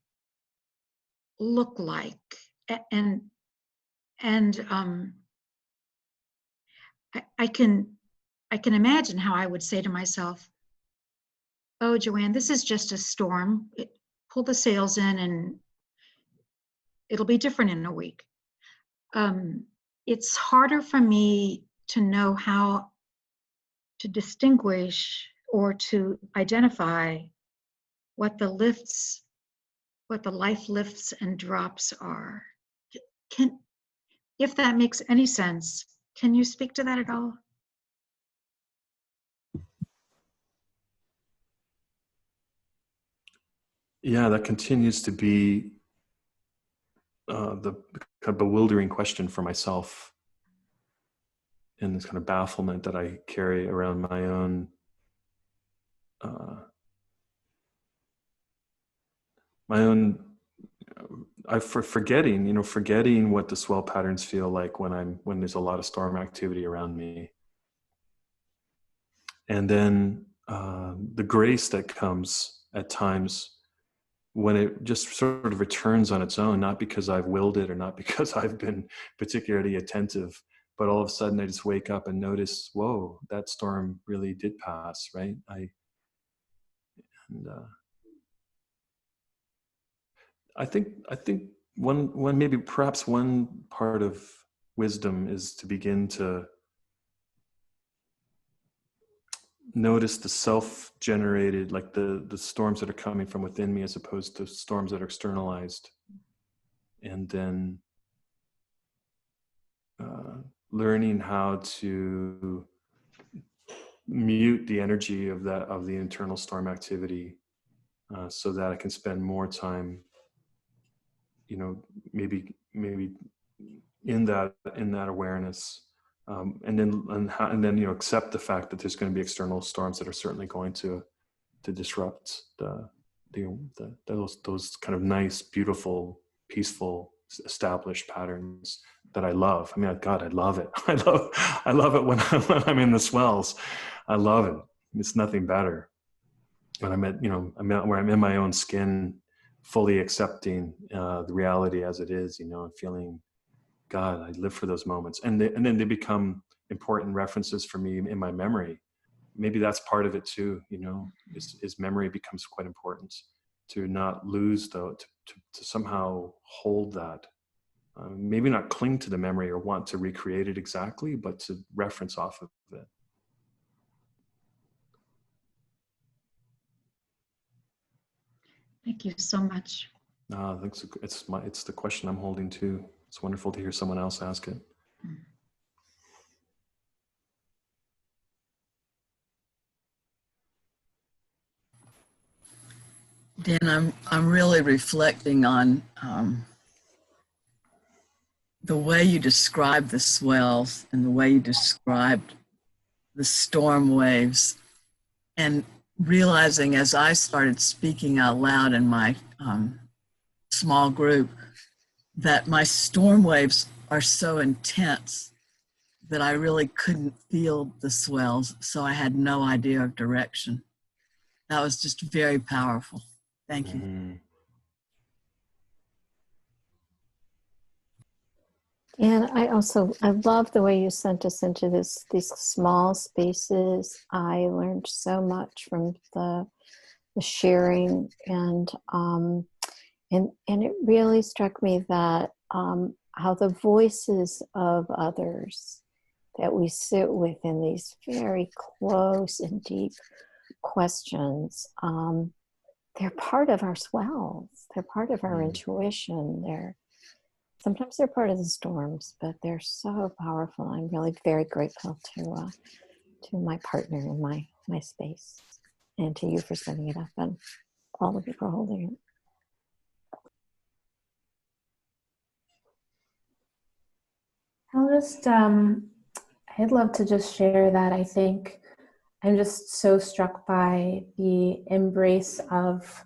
look like? And I can imagine how I would say to myself, oh, Joanne, this is just a storm. Pull the sails in and it'll be different in a week. It's harder for me to know how distinguish or to identify what the life lifts and drops are. If that makes any sense, can you speak to that at all? Yeah, that continues to be the kind of bewildering question for myself, and this kind of bafflement that I carry around my own forgetting what the swell patterns feel like when there's a lot of storm activity around me, and then the grace that comes at times when it just sort of returns on its own, not because I've willed it or not because I've been particularly attentive, but all of a sudden I just wake up and notice, whoa, that storm really did pass, right? I think perhaps one part of wisdom is to begin to notice the self-generated, like the storms that are coming from within me as opposed to storms that are externalized, and then learning how to mute the energy of the internal storm activity, so that I can spend more time, maybe in that awareness. And then accept the fact that there's going to be external storms that are certainly going to disrupt those kind of nice, beautiful, peaceful, established patterns that I love. I mean, God, I love it. I love it when I'm in the swells. I love it. It's nothing better. When where I'm in my own skin, fully accepting the reality as it is, and feeling, God, I live for those moments. And then they become important references for me in my memory. Maybe that's part of it too, is memory becomes quite important, to not lose though, to somehow hold that. Maybe not cling to the memory or want to recreate it exactly, but to reference off of it. Thank you so much. It's the question I'm holding too. It's wonderful to hear someone else ask it. Dan, I'm really reflecting on the way you described the swells and the way you described the storm waves, and realizing as I started speaking out loud in my small group that my storm waves are so intense that I really couldn't feel the swells, so I had no idea of direction. That was just very powerful. Thank you. Mm-hmm. And I love the way you sent us into these small spaces. I learned so much from the sharing, and it really struck me that how the voices of others that we sit with in these very close and deep questions, they're part of our swells. They're part of our intuition. Sometimes they're part of the storms, but they're so powerful. I'm really very grateful to my partner in my space, and to you for setting it up, and all of you for holding it. I'd love to just share that I think I'm just so struck by the embrace of,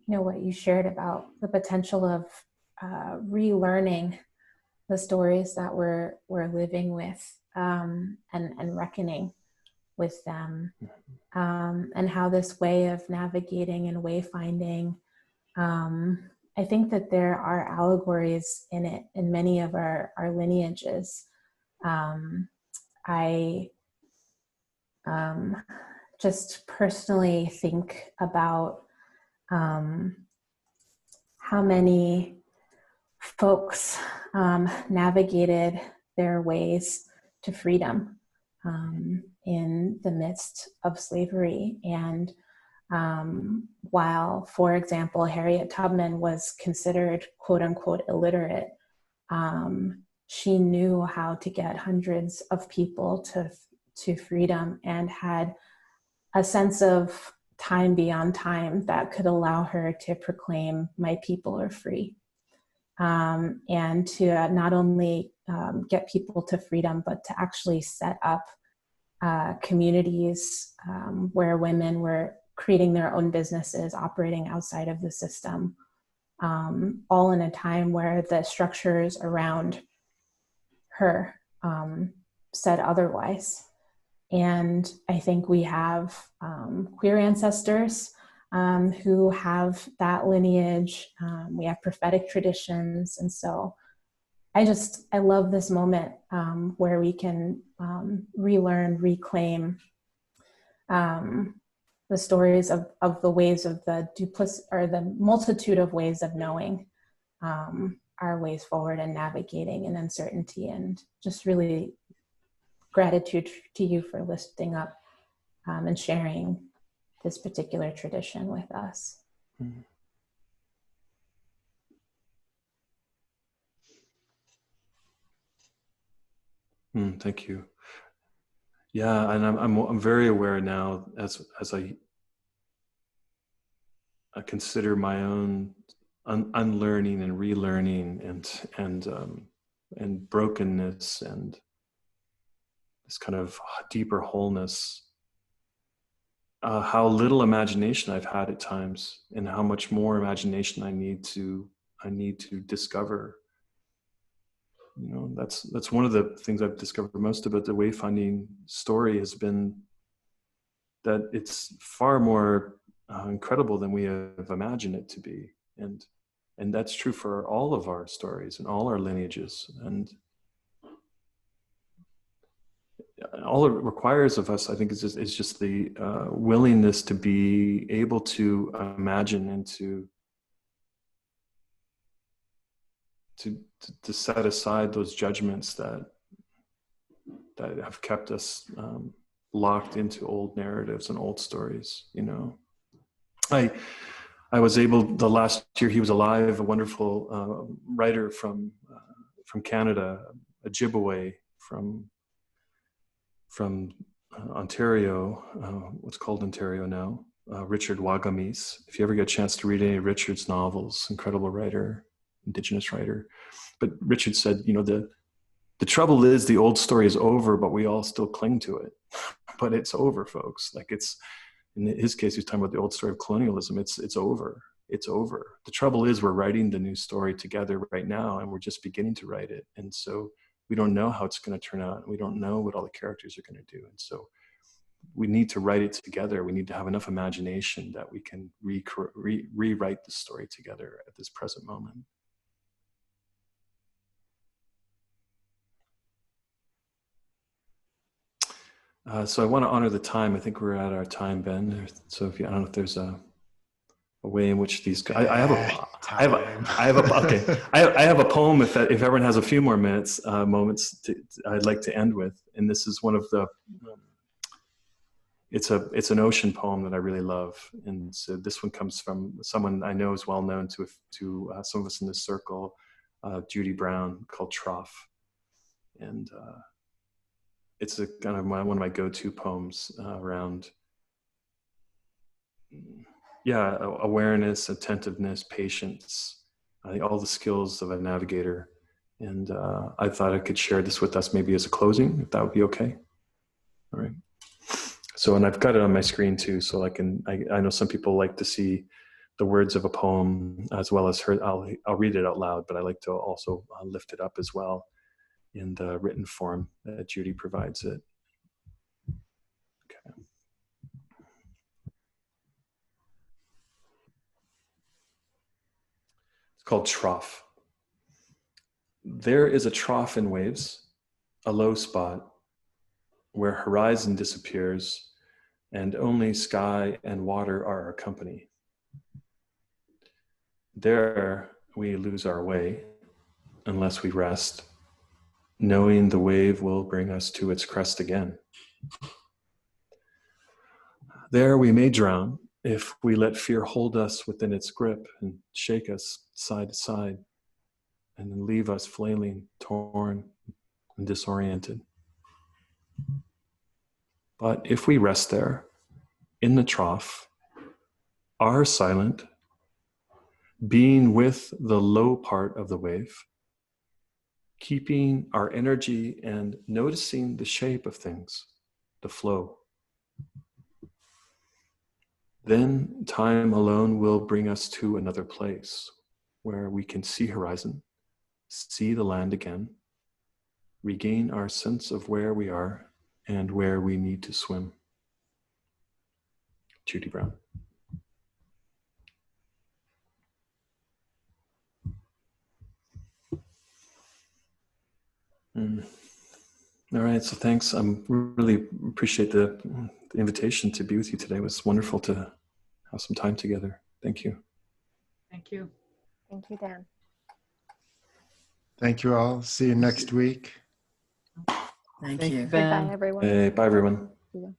what you shared about the potential of relearning the stories that we're living with, and reckoning with them, and how this way of navigating and wayfinding, I think that there are allegories in it in many of our lineages. I just personally think about how many folks navigated their ways to freedom in the midst of slavery. And while, for example, Harriet Tubman was considered quote unquote illiterate, she knew how to get hundreds of people to freedom and had a sense of time beyond time that could allow her to proclaim, "My people are free." And to not only get people to freedom, but to actually set up communities where women were creating their own businesses, operating outside of the system, all in a time where the structures around her said otherwise. And I think we have queer ancestors who have that lineage. We have prophetic traditions. And so I love this moment where we can relearn, reclaim the stories of the ways of the multitude of ways of knowing our ways forward and navigating in uncertainty. And just really gratitude to you for lifting up and sharing this particular tradition with us. Thank you. Yeah, and I'm very aware now as I consider my own unlearning and relearning and brokenness and this kind of deeper wholeness, how little imagination I've had at times, and how much more imagination I need to discover. You know, that's one of the things I've discovered most about the wayfinding story has been that it's far more incredible than we have imagined it to be, and that's true for all of our stories and all our lineages. And all it requires of us, I think, is just the willingness to be able to imagine and to set aside those judgments that have kept us locked into old narratives and old stories. You know, I was able, the last year he was alive, a wonderful writer from Canada, Ojibwe from Ontario, what's called Ontario now, Richard Wagamis. If you ever get a chance to read any of Richard's novels, incredible writer, Indigenous writer. But Richard said, you know, the trouble is the old story is over, but we all still cling to it. But it's over, folks. Like, it's, in his case, he's talking about the old story of colonialism. It's over. It's over. The trouble is we're writing the new story together right now, and we're just beginning to write it. And so we don't know how it's going to turn out. And we don't know what all the characters are going to do. And so we need to write it together. We need to have enough imagination that we can rewrite the story together at this present moment. So I want to honor the time. I think we're at our time, Ben. So I don't know if there's a way in which these guys, I have a poem. If everyone has a few more moments, I'd like to end with, and this is one of the. It's an ocean poem that I really love, and so this one comes from someone I know is well known to some of us in this circle, Judy Brown, called Trough, and. It's a kind of one of my go-to poems around, awareness, attentiveness, patience, I think all the skills of a navigator. And I thought I could share this with us maybe as a closing, if that would be okay. All right. So, and I've got it on my screen too, so I know some people like to see the words of a poem as well as I'll read it out loud, but I like to also lift it up as well in the written form that Judy provides it. Okay. It's called Trough. There is a trough in waves, a low spot where horizon disappears and only sky and water are our company. There we lose our way unless we rest. knowing the wave will bring us to its crest again. There we may drown if we let fear hold us within its grip and shake us side to side, and then leave us flailing, torn, and disoriented. But if we rest there, in the trough, are silent, being with the low part of the wave, keeping our energy and noticing the shape of things, the flow, then time alone will bring us to another place where we can see horizon, see the land again, regain our sense of where we are and where we need to swim. Judy Brown. All right, so thanks. I really appreciate the invitation to be with you today. It was wonderful to have some time together. Thank you. Thank you. Thank you, Dan. Thank you all. See you next week. Thank Thank you. you, Bye, Ben. everyone. Hey, bye everyone. Thank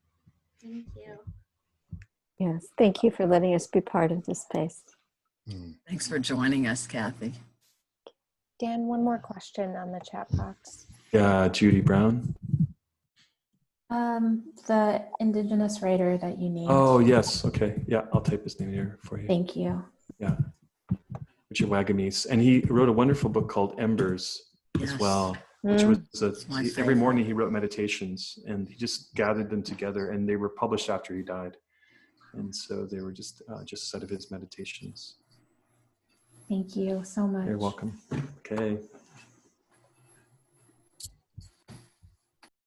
you. Yes, thank you for letting us be part of this space. Thanks for joining us, Kathy. Dan, one more question on the chat box. Yeah, Judy Brown. The Indigenous writer that you named. Oh, yes. Okay. Yeah, I'll type his name here for you. Thank you. Yeah. Richard Wagamese. And he wrote a wonderful book called Embers as Yes. well, which was my every favorite. morning he wrote meditations and he just gathered them together and they were published after he died. And so they were just a set of his meditations. Thank you so much. You're welcome. Okay.